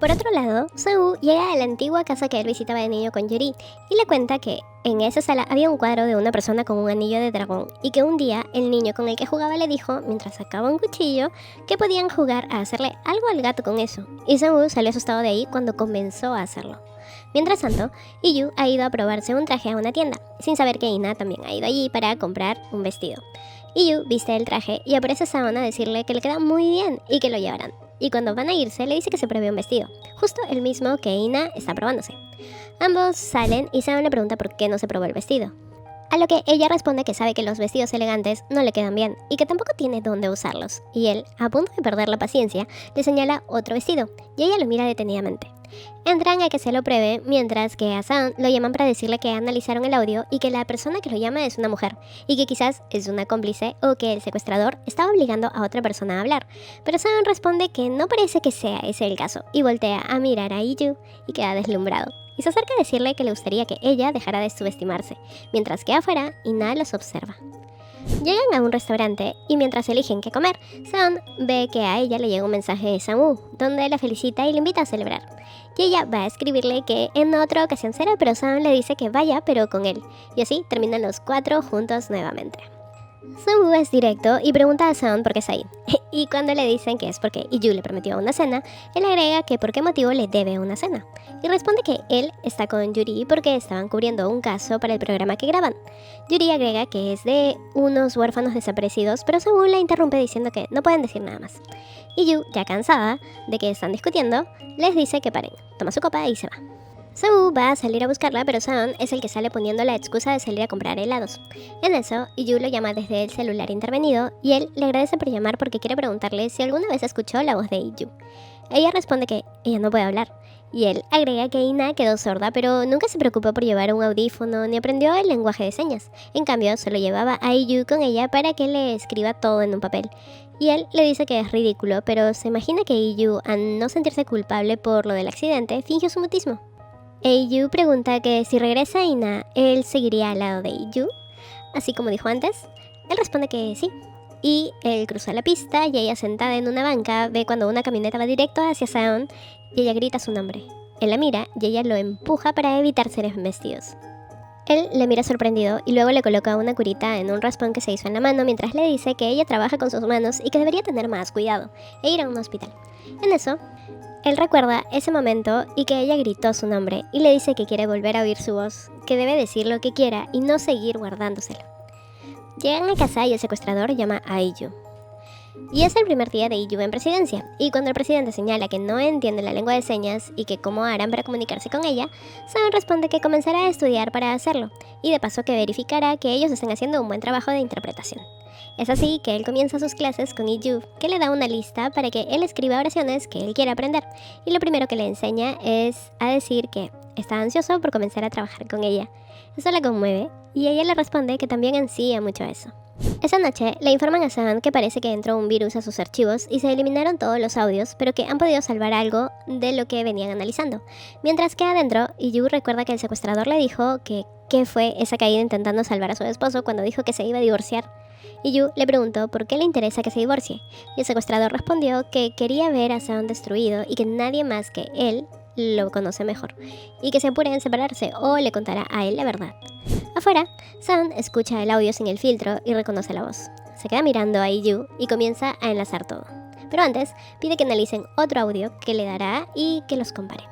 Speaker 1: Por otro lado, Soo llega a la antigua casa que él visitaba de niño con Yuri y le cuenta que en esa sala había un cuadro de una persona con un anillo de dragón y que un día el niño con el que jugaba le dijo, mientras sacaba un cuchillo, que podían jugar a hacerle algo al gato con eso. Y Soo salió asustado de ahí cuando comenzó a hacerlo. Mientras tanto, Iyu ha ido a probarse un traje a una tienda, sin saber que Ina también ha ido allí para comprar un vestido. Iyu viste el traje y aparece Saon a decirle que le queda muy bien y que lo llevarán. Y cuando van a irse, le dice que se pruebe un vestido, justo el mismo que Ina está probándose. Ambos salen y Saon le pregunta por qué no se probó el vestido. A lo que ella responde que sabe que los vestidos elegantes no le quedan bien y que tampoco tiene dónde usarlos. Y él, a punto de perder la paciencia, le señala otro vestido y ella lo mira detenidamente. Entran a que se lo pruebe, mientras que a Saon lo llaman para decirle que analizaron el audio y que la persona que lo llama es una mujer, y que quizás es una cómplice o que el secuestrador estaba obligando a otra persona a hablar. Pero Saon responde que no parece que sea ese el caso, y voltea a mirar a Iyu y queda deslumbrado. Y se acerca a decirle que le gustaría que ella dejara de subestimarse, mientras que afuera Ina los observa. Llegan a un restaurante y mientras eligen qué comer, Saon ve que a ella le llega un mensaje de Sang-woo, donde la felicita y le invita a celebrar. Y ella va a escribirle que en otra ocasión será, pero Saon le dice que vaya, pero con él. Y así terminan los cuatro juntos nuevamente. Sang-woo es directo y pregunta a Saon por qué está ahí. Y cuando le dicen que es porque Iyu le prometió una cena, él agrega que por qué motivo le debe una cena. Y responde que él está con Yuri porque estaban cubriendo un caso para el programa que graban. Yuri agrega que es de unos huérfanos desaparecidos, pero Sang-woo la interrumpe diciendo que no pueden decir nada más. Iyu, ya cansada de que están discutiendo, les dice que paren, toma su copa y se va. Sang-woo va a salir a buscarla, pero Saon es el que sale poniendo la excusa de salir a comprar helados. En eso, Iyu lo llama desde el celular intervenido y él le agradece por llamar porque quiere preguntarle si alguna vez escuchó la voz de Iyu. Ella responde que ella no puede hablar, y él agrega que Ina quedó sorda, pero nunca se preocupó por llevar un audífono ni aprendió el lenguaje de señas. En cambio, solo llevaba a Iyu con ella para que le escriba todo en un papel. Y él le dice que es ridículo, pero se imagina que Iyu, al no sentirse culpable por lo del accidente, fingió su mutismo. Iyu pregunta que si regresa a Ina, él seguiría al lado de Iyu, así como dijo antes. Él responde que sí. Y él cruza la pista y ella sentada en una banca ve cuando una camioneta va directo hacia Saon y ella grita su nombre. él la mira y ella lo empuja para evitar ser embestidos. Él le mira sorprendido y luego le coloca una curita en un raspón que se hizo en la mano mientras le dice que ella trabaja con sus manos y que debería tener más cuidado e ir a un hospital. En eso, él recuerda ese momento y que ella gritó su nombre y le dice que quiere volver a oír su voz, que debe decir lo que quiera y no seguir guardándoselo. Llegan a casa y el secuestrador llama a Iyu. Y es el primer día de Iyu en presidencia, y cuando el presidente señala que no entiende la lengua de señas y que cómo harán para comunicarse con ella, Sam responde que comenzará a estudiar para hacerlo, y de paso que verificará que ellos están haciendo un buen trabajo de interpretación. Es así que él comienza sus clases con Iyu, que le da una lista para que él escriba oraciones que él quiere aprender, y lo primero que le enseña es a decir que está ansioso por comenzar a trabajar con ella. Eso la conmueve, y ella le responde que también ansía mucho eso. Esa noche le informan a Sam que parece que entró un virus a sus archivos y se eliminaron todos los audios, pero que han podido salvar algo de lo que venían analizando. Mientras que adentro, Iyu recuerda que el secuestrador le dijo que qué fue esa caída intentando salvar a su esposo cuando dijo que se iba a divorciar. Iyu le preguntó por qué le interesa que se divorcie, y el secuestrador respondió que quería ver a Sam destruido y que nadie más que él lo conoce mejor, y que se apure en separarse o le contará a él la verdad. Afuera, Sam escucha el audio sin el filtro y reconoce la voz. Se queda mirando a Iyu y comienza a enlazar todo. Pero antes, pide que analicen otro audio que le dará y que los compare.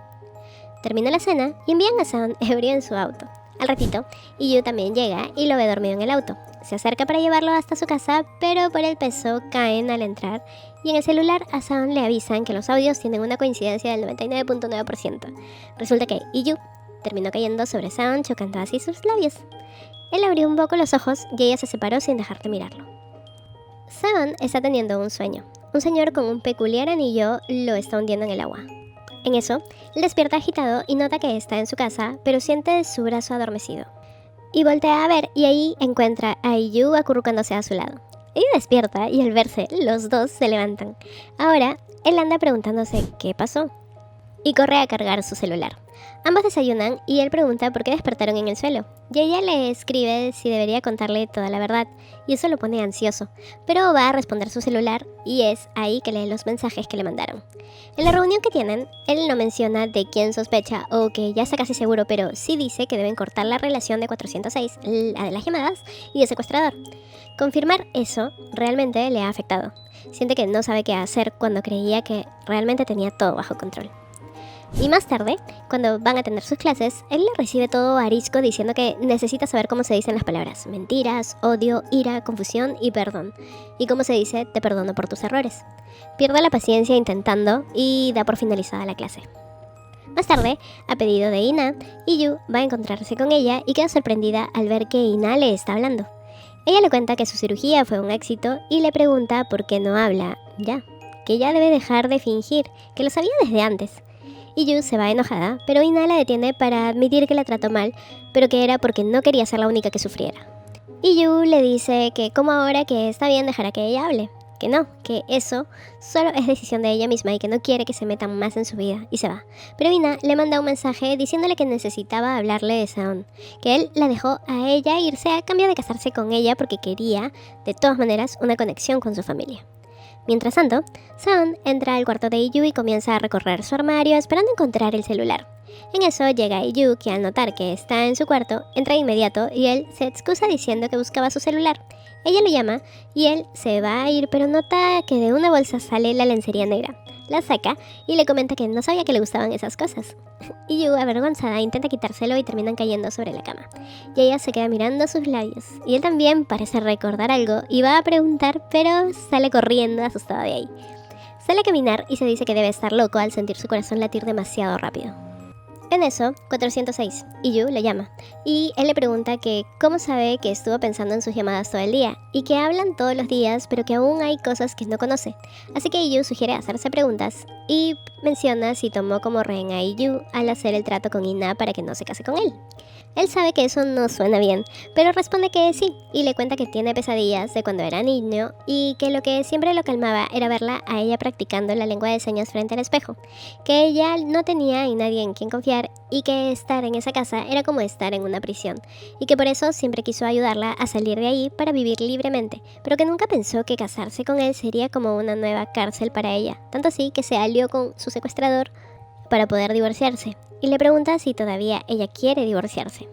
Speaker 1: Termina la cena y envían a Sam ebrio en su auto. Al ratito, Iyu también llega y lo ve dormido en el auto. Se acerca para llevarlo hasta su casa, pero por el peso caen al entrar y en el celular a Sam le avisan que los audios tienen una coincidencia del 99.9%. Resulta que Iyu terminó cayendo sobre Sam, chocando así sus labios. Él abrió un poco los ojos y ella se separó sin dejar de mirarlo. Sam está teniendo un sueño. Un señor con un peculiar anillo lo está hundiendo en el agua. En eso, él despierta agitado y nota que está en su casa, pero siente su brazo adormecido. Y voltea a ver y ahí encuentra a Iyu acurrucándose a su lado. Ella despierta y al verse, los dos se levantan. Ahora, él anda preguntándose qué pasó y corre a cargar su celular. Ambos desayunan y él pregunta por qué despertaron en el suelo, y ella le escribe si debería contarle toda la verdad, y eso lo pone ansioso, pero va a responder su celular y es ahí que lee los mensajes que le mandaron. En la reunión que tienen, él no menciona de quién sospecha o que ya está casi seguro, pero sí dice que deben cortar la relación de 406, la de las llamadas, y el secuestrador. Confirmar eso realmente le ha afectado. Siente que no sabe qué hacer cuando creía que realmente tenía todo bajo control. Y más tarde, cuando van a tener sus clases, él le recibe todo arisco diciendo que necesita saber cómo se dicen las palabras mentiras, odio, ira, confusión y perdón. Y cómo se dice te perdono por tus errores. Pierde la paciencia intentando y da por finalizada la clase. Más tarde, a pedido de Ina, Iyu va a encontrarse con ella y queda sorprendida al ver que Ina le está hablando. Ella le cuenta que su cirugía fue un éxito y le pregunta por qué no habla ya, que ya debe dejar de fingir, que lo sabía desde antes. Iyu se va enojada, pero Ina la detiene para admitir que la trató mal, pero que era porque no quería ser la única que sufriera. Iyu le dice que como ahora que está bien dejará que ella hable, que no, que eso solo es decisión de ella misma y que no quiere que se metan más en su vida, y se va. Pero Ina le manda un mensaje diciéndole que necesitaba hablarle de Saon, que él la dejó a ella irse a cambio de casarse con ella porque quería, de todas maneras, una conexión con su familia. Mientras tanto, Saon entra al cuarto de Iyu y comienza a recorrer su armario esperando encontrar el celular. En eso llega Iyu, que al notar que está en su cuarto, entra de inmediato y él se excusa diciendo que buscaba su celular. Ella lo llama y él se va a ir, pero nota que de una bolsa sale la lencería negra. La saca y le comenta que no sabía que le gustaban esas cosas. Iyu, avergonzada, intenta quitárselo y terminan cayendo sobre la cama. Y ella se queda mirando sus labios. Y él también parece recordar algo y va a preguntar, pero sale corriendo asustado de ahí. Sale a caminar y se dice que debe estar loco al sentir su corazón latir demasiado rápido. En eso, 406, Iyu le llama, y él le pregunta que cómo sabe que estuvo pensando en sus llamadas todo el día, y que hablan todos los días, pero que aún hay cosas que no conoce. Así que Iyu sugiere hacerse preguntas, y menciona si tomó como rehén a Iyu al hacer el trato con Ina para que no se case con él. Él sabe que eso no suena bien, pero responde que sí, y le cuenta que tiene pesadillas de cuando era niño, y que lo que siempre lo calmaba era verla a ella practicando la lengua de señas frente al espejo, que ella no tenía a nadie en quien confiar, y que estar en esa casa era como estar en una prisión, y que por eso siempre quiso ayudarla a salir de ahí para vivir libremente, pero que nunca pensó que casarse con él sería como una nueva cárcel para ella, tanto así que se alió con su secuestrador para poder divorciarse y le pregunta si todavía ella quiere divorciarse.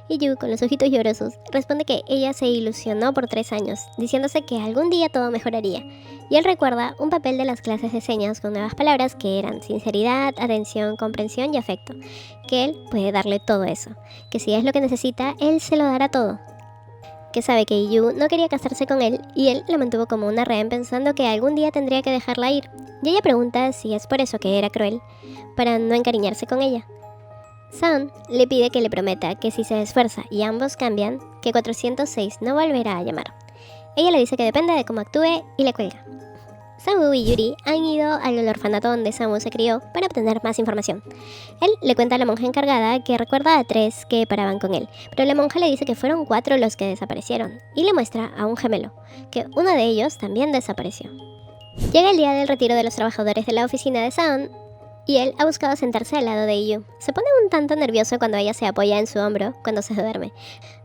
Speaker 1: Yu, con los ojitos llorosos, responde que ella se ilusionó por 3 años, diciéndose que algún día todo mejoraría. Y él recuerda un papel de las clases de señas con nuevas palabras que eran sinceridad, atención, comprensión y afecto, que él puede darle todo eso, que si es lo que necesita, él se lo dará todo. Que sabe que Yu no quería casarse con él y él la mantuvo como una rehén pensando que algún día tendría que dejarla ir. Y ella pregunta si es por eso que era cruel, para no encariñarse con ella. Seon le pide que le prometa que si se esfuerza y ambos cambian, que 406 no volverá a llamar. Ella le dice que depende de cómo actúe y le cuelga. Sang-woo y Yuri han ido al orfanato donde Sang-woo se crió para obtener más información. Él le cuenta a la monja encargada que recuerda a 3 que paraban con él, pero la monja le dice que fueron 4 los que desaparecieron y le muestra a un gemelo, que uno de ellos también desapareció. Llega el día del retiro de los trabajadores de la oficina de Seon y él ha buscado sentarse al lado de Yu. Se pone un tanto nervioso cuando ella se apoya en su hombro cuando se duerme,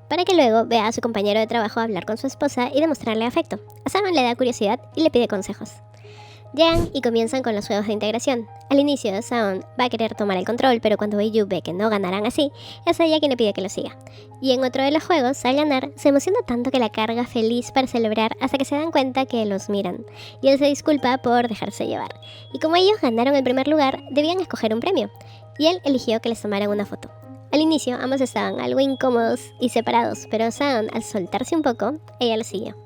Speaker 1: para que luego vea a su compañero de trabajo hablar con su esposa y demostrarle afecto. A Seon le da curiosidad y le pide consejos. Llegan y comienzan con los juegos de integración. Al inicio, Seon va a querer tomar el control, pero cuando Yu ve que no ganarán así, es ella quien le pide que lo siga. Y en otro de los juegos, al ganar, se emociona tanto que la carga feliz para celebrar hasta que se dan cuenta que los miran. Y él se disculpa por dejarse llevar. Y como ellos ganaron el primer lugar, debían escoger un premio. Y él eligió que les tomaran una foto. Al inicio, ambos estaban algo incómodos y separados, pero Seon, al soltarse un poco, ella lo siguió.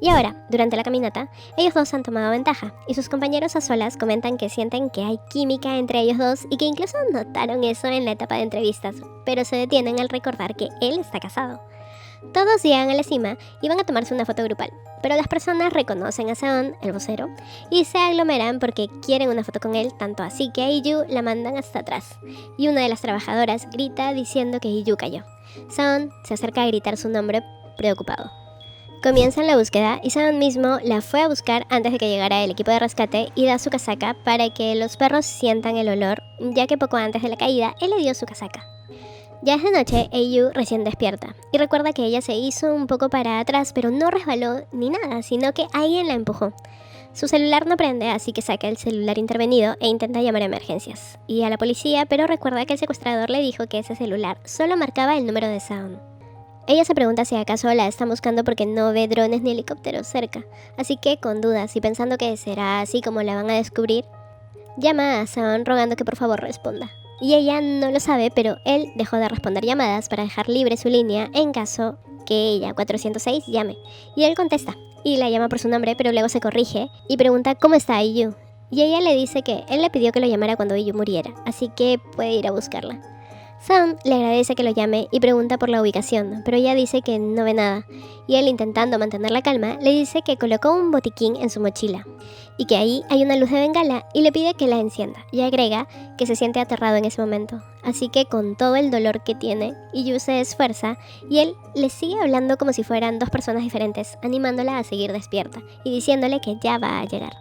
Speaker 1: Y ahora, durante la caminata, ellos dos han tomado ventaja, y sus compañeros a solas comentan que sienten que hay química entre ellos dos y que incluso notaron eso en la etapa de entrevistas, pero se detienen al recordar que él está casado. Todos llegan a la cima y van a tomarse una foto grupal, pero las personas reconocen a Seon, el vocero, y se aglomeran porque quieren una foto con él, tanto así que a Yu la mandan hasta atrás, y una de las trabajadoras grita diciendo que Yu cayó. Seon se acerca a gritar su nombre preocupado. Comienzan la búsqueda y Seon mismo la fue a buscar antes de que llegara el equipo de rescate y da su casaca para que los perros sientan el olor, ya que poco antes de la caída él le dio su casaca. Ya es de noche, Yu recién despierta y recuerda que ella se hizo un poco para atrás, pero no resbaló ni nada, sino que alguien la empujó. Su celular no prende, así que saca el celular intervenido e intenta llamar a emergencias y a la policía, pero recuerda que el secuestrador le dijo que ese celular solo marcaba el número de Seon. Ella se pregunta si acaso la están buscando porque no ve drones ni helicópteros cerca, así que con dudas y pensando que será así como la van a descubrir, llama a Seon rogando que por favor responda. Y ella no lo sabe, pero él dejó de responder llamadas para dejar libre su línea en caso que ella, 406, llame. Y él contesta, y la llama por su nombre, pero luego se corrige y pregunta cómo está Yu. Y ella le dice que él le pidió que lo llamara cuando Yu muriera, así que puede ir a buscarla. Seon le agradece que lo llame y pregunta por la ubicación, pero ella dice que no ve nada, y él, intentando mantener la calma, le dice que colocó un botiquín en su mochila, y que ahí hay una luz de bengala y le pide que la encienda, y agrega que se siente aterrado en ese momento, así que con todo el dolor que tiene, Yu se esfuerza y él le sigue hablando como si fueran 2 personas diferentes, animándola a seguir despierta y diciéndole que ya va a llegar.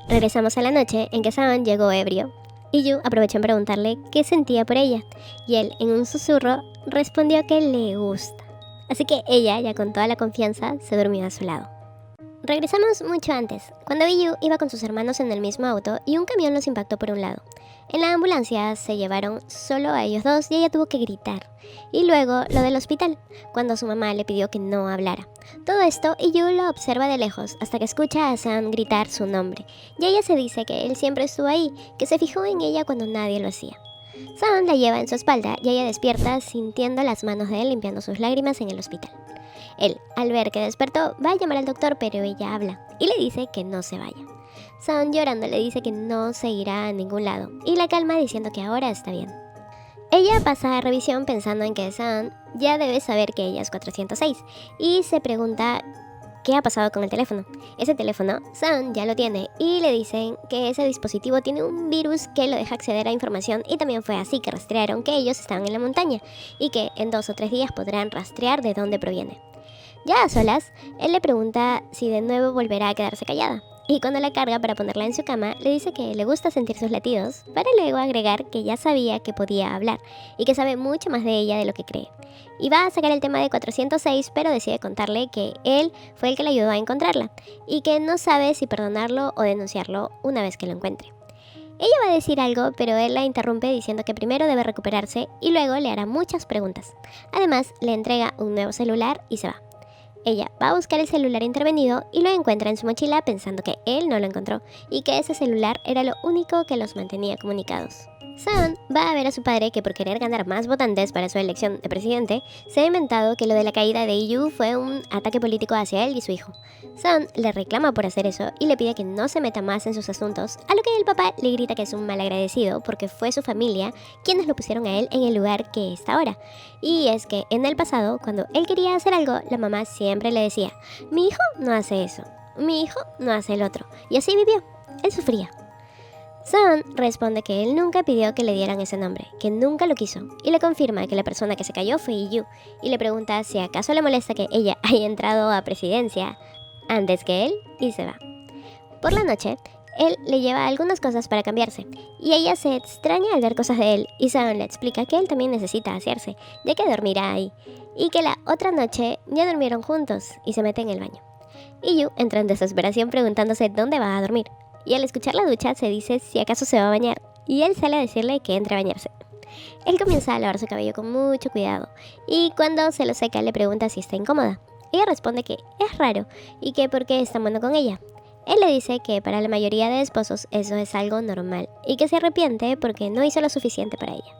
Speaker 1: Regresamos a la noche en que Seon llegó ebrio. Y Yu aprovechó en preguntarle qué sentía por ella, y él, en un susurro, respondió que le gusta. Así que ella, ya con toda la confianza, se durmió a su lado. Regresamos mucho antes, cuando Yu iba con sus hermanos en el mismo auto y un camión los impactó por un lado. En la ambulancia se llevaron solo a ellos dos y ella tuvo que gritar. Y luego lo del hospital, cuando su mamá le pidió que no hablara. Todo esto Yu lo observa de lejos hasta que escucha a Seon gritar su nombre. Y ella se dice que él siempre estuvo ahí, que se fijó en ella cuando nadie lo hacía. Seon la lleva en su espalda y ella despierta sintiendo las manos de él limpiando sus lágrimas en el hospital. Él, al ver que despertó, va a llamar al doctor, pero ella habla y le dice que no se vaya. Seon, llorando, le dice que no se irá a ningún lado y la calma diciendo que ahora está bien. Ella pasa a revisión pensando en que Seon ya debe saber que ella es 406 y se pregunta qué ha pasado con el teléfono. Ese teléfono, Seon ya lo tiene y le dicen que ese dispositivo tiene un virus que lo deja acceder a información y también fue así que rastrearon que ellos estaban en la montaña y que en 2 o 3 días podrán rastrear de dónde proviene. Ya a solas, él le pregunta si de nuevo volverá a quedarse callada. Y cuando la carga para ponerla en su cama, le dice que le gusta sentir sus latidos, para luego agregar que ya sabía que podía hablar y que sabe mucho más de ella de lo que cree. Y va a sacar el tema de 406, pero decide contarle que él fue el que le ayudó a encontrarla y que no sabe si perdonarlo o denunciarlo una vez que lo encuentre. Ella va a decir algo, pero él la interrumpe diciendo que primero debe recuperarse y luego le hará muchas preguntas. Además, le entrega un nuevo celular y se va. Ella va a buscar el celular intervenido y lo encuentra en su mochila pensando que él no lo encontró y que ese celular era lo único que los mantenía comunicados. Seon va a ver a su padre que por querer ganar más votantes para su elección de presidente, se ha inventado que lo de la caída de IU fue un ataque político hacia él y su hijo. Seon le reclama por hacer eso y le pide que no se meta más en sus asuntos, a lo que el papá le grita que es un malagradecido porque fue su familia quienes lo pusieron a él en el lugar que está ahora. Y es que en el pasado, cuando él quería hacer algo, la mamá siempre le decía: mi hijo no hace eso, mi hijo no hace el otro. Y así vivió. Él sufría. Seon responde que él nunca pidió que le dieran ese nombre, que nunca lo quiso, y le confirma que la persona que se cayó fue IU, y le pregunta si acaso le molesta que ella haya entrado a presidencia antes que él, y se va. Por la noche, él le lleva algunas cosas para cambiarse, y ella se extraña al ver cosas de él, y Seon le explica que él también necesita asearse, ya que dormirá ahí, y que la otra noche ya durmieron juntos, y se mete en el baño. IU entra en desesperación preguntándose dónde va a dormir, y al escuchar la ducha se dice si acaso se va a bañar, y él sale a decirle que entre a bañarse. Él comienza a lavar su cabello con mucho cuidado, y cuando se lo seca le pregunta si está incómoda. Ella responde que es raro, y que por qué es tan bueno con ella. Él le dice que para la mayoría de esposos eso es algo normal, y que se arrepiente porque no hizo lo suficiente para ella.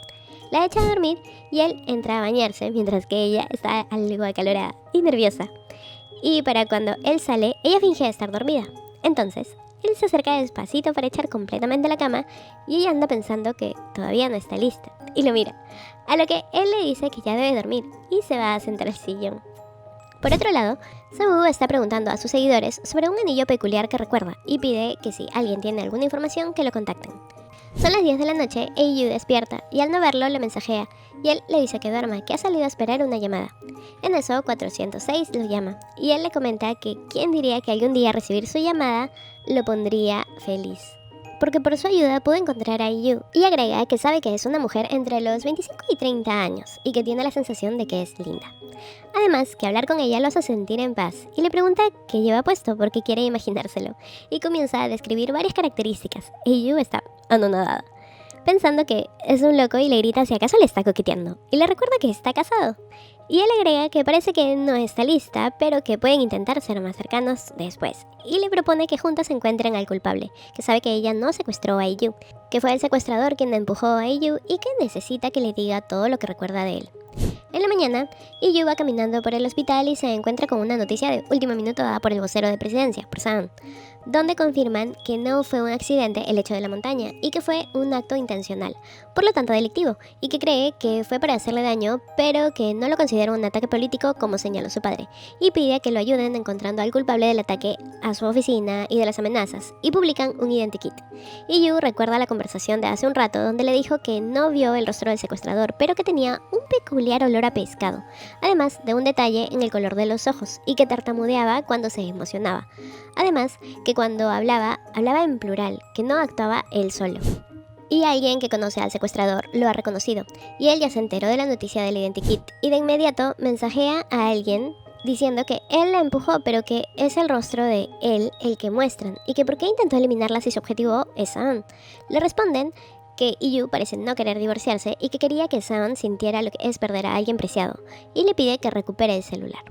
Speaker 1: La echa a dormir, y él entra a bañarse, mientras que ella está algo acalorada y nerviosa. Y para cuando él sale, ella finge estar dormida. Entonces, él se acerca despacito para echar completamente la cama y ella anda pensando que todavía no está lista y lo mira, a lo que él le dice que ya debe dormir y se va a sentar al sillón. Por otro lado, Sabu está preguntando a sus seguidores sobre un anillo peculiar que recuerda y pide que si alguien tiene alguna información que lo contacten. Son las 10 de la noche e IU despierta y al no verlo le mensajea y él le dice que duerma, que ha salido a esperar una llamada. En eso 406 lo llama y él le comenta que quién diría que algún día recibir su llamada lo pondría feliz, porque por su ayuda pudo encontrar a IU, y agrega que sabe que es una mujer entre los 25 y 30 años y que tiene la sensación de que es linda. Además, que hablar con ella lo hace sentir en paz y le pregunta qué lleva puesto porque quiere imaginárselo y comienza a describir varias características. IU está anonadada, pensando que es un loco y le grita si acaso le está coqueteando y le recuerda que está casado. Y él agrega que parece que no está lista, pero que pueden intentar ser más cercanos después. Y le propone que juntos encuentren al culpable, que sabe que ella no secuestró a IU, que fue el secuestrador quien empujó a IU y que necesita que le diga todo lo que recuerda de él. En la mañana, IU va caminando por el hospital y se encuentra con una noticia de último minuto dada por el vocero de presidencia, por Seon, donde confirman que no fue un accidente el hecho de la montaña y que fue un acto intencional, por lo tanto delictivo, y que cree que fue para hacerle daño, pero que no lo considera un ataque político como señaló su padre, y pide que lo ayuden encontrando al culpable del ataque a su oficina y de las amenazas, y publican un identikit. IU recuerda la conversación de hace un rato donde le dijo que no vio el rostro del secuestrador, pero que tenía un peculiar olor a pescado, además de un detalle en el color de los ojos, y que tartamudeaba cuando se emocionaba. Además, que cuando hablaba en plural, que no actuaba él solo. Y alguien que conoce al secuestrador lo ha reconocido, y él ya se enteró de la noticia del identikit, y de inmediato mensajea a alguien diciendo que él la empujó, pero que es el rostro de él el que muestran, y que por qué intentó eliminarla si su objetivo es Seon. Le responden que IU parece no querer divorciarse y que quería que Seon sintiera lo que es perder a alguien preciado, y le pide que recupere el celular.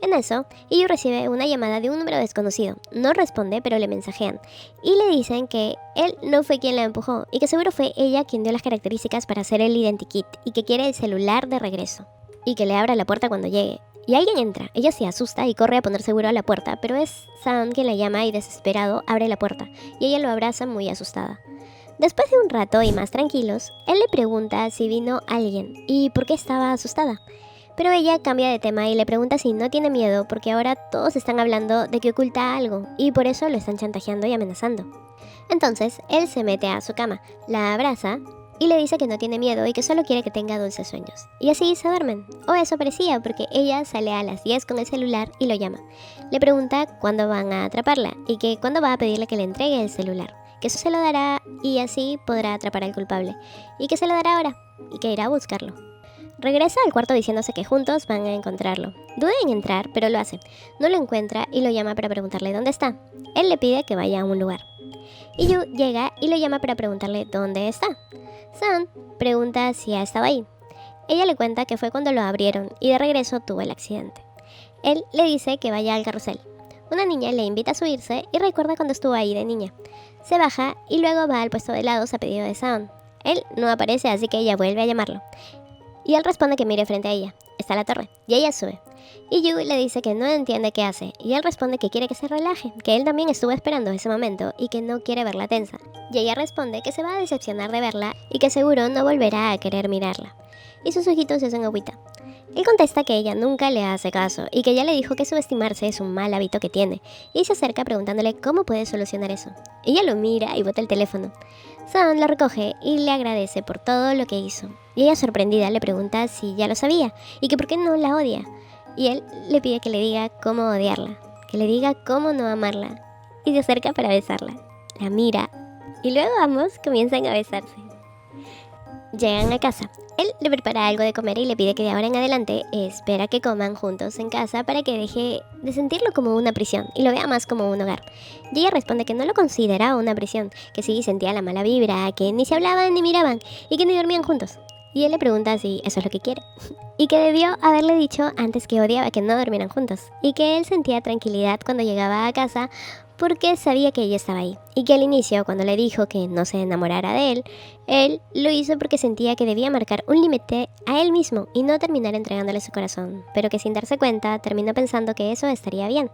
Speaker 1: En eso, IU recibe una llamada de un número desconocido. No responde, pero le mensajean, y le dicen que él no fue quien la empujó, y que seguro fue ella quien dio las características para hacer el identikit, y que quiere el celular de regreso, y que le abra la puerta cuando llegue. Y alguien entra, ella se asusta y corre a poner seguro a la puerta, pero es Seon quien la llama y desesperado abre la puerta, y ella lo abraza muy asustada. Después de un rato y más tranquilos, él le pregunta si vino alguien y por qué estaba asustada. Pero ella cambia de tema y le pregunta si no tiene miedo porque ahora todos están hablando de que oculta algo y por eso lo están chantajeando y amenazando. Entonces, él se mete a su cama, la abraza y le dice que no tiene miedo y que solo quiere que tenga dulces sueños. Y así se duermen. O eso parecía, porque ella sale a las 10 con el celular y lo llama. Le pregunta cuándo van a atraparla y que cuándo va a pedirle que le entregue el celular. Que eso se lo dará y así podrá atrapar al culpable. Y que se lo dará ahora y que irá a buscarlo. Regresa al cuarto diciéndose que juntos van a encontrarlo. Duda en entrar, pero lo hace. No lo encuentra y lo llama para preguntarle dónde está. Él le pide que vaya a un lugar. Yu llega y lo llama para preguntarle dónde está. San pregunta si ha estado ahí. Ella le cuenta que fue cuando lo abrieron y de regreso tuvo el accidente. Él le dice que vaya al carrusel. Una niña le invita a subirse y recuerda cuando estuvo ahí de niña. Se baja y luego va al puesto de helados a pedido de Saon. Él no aparece, así que ella vuelve a llamarlo. Y él responde que mire frente a ella. Está la torre. Y ella sube. Y Yu le dice que no entiende qué hace. Y él responde que quiere que se relaje, que él también estuvo esperando ese momento y que no quiere verla tensa. Y ella responde que se va a decepcionar de verla y que seguro no volverá a querer mirarla. Y sus ojitos se hacen agüita. Él contesta que ella nunca le hace caso y que ella le dijo que subestimarse es un mal hábito que tiene, y se acerca preguntándole cómo puede solucionar eso. Ella lo mira y bota el teléfono. Saon lo recoge y le agradece por todo lo que hizo. Y ella, sorprendida, le pregunta si ya lo sabía y que por qué no la odia. Y él le pide que le diga cómo odiarla, que le diga cómo no amarla, y se acerca para besarla. La mira y luego ambos comienzan a besarse. Llegan a casa. Él le prepara algo de comer y le pide que de ahora en adelante espera que coman juntos en casa para que deje de sentirlo como una prisión y lo vea más como un hogar. Y ella responde que no lo considera una prisión, que sí sentía la mala vibra, que ni se hablaban ni miraban y que ni dormían juntos. Y él le pregunta si eso es lo que quiere. Y que debió haberle dicho antes que odiaba que no durmieran juntos. Y que él sentía tranquilidad cuando llegaba a casa porque sabía que ella estaba ahí. Y que al inicio, cuando le dijo que no se enamorara de él lo hizo porque sentía que debía marcar un límite a él mismo y no terminar entregándole su corazón. Pero que sin darse cuenta, terminó pensando que eso estaría bien.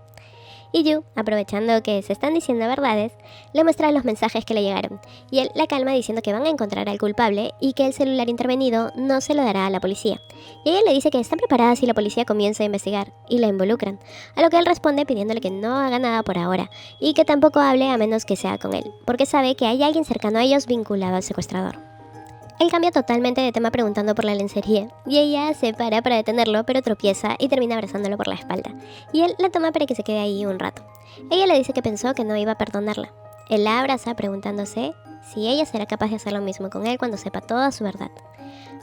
Speaker 1: Y Yu, aprovechando que se están diciendo verdades, le muestra los mensajes que le llegaron, y él la calma diciendo que van a encontrar al culpable y que el celular intervenido no se lo dará a la policía. Y ella le dice que está preparada si la policía comienza a investigar, y la involucran, a lo que él responde pidiéndole que no haga nada por ahora, y que tampoco hable a menos que sea con él, porque sabe que hay alguien cercano a ellos vinculado al secuestrador. Él cambia totalmente de tema preguntando por la lencería, y ella se para detenerlo, pero tropieza y termina abrazándolo por la espalda, y él la toma para que se quede ahí un rato. Ella le dice que pensó que no iba a perdonarla. Él la abraza preguntándose si ella será capaz de hacer lo mismo con él cuando sepa toda su verdad.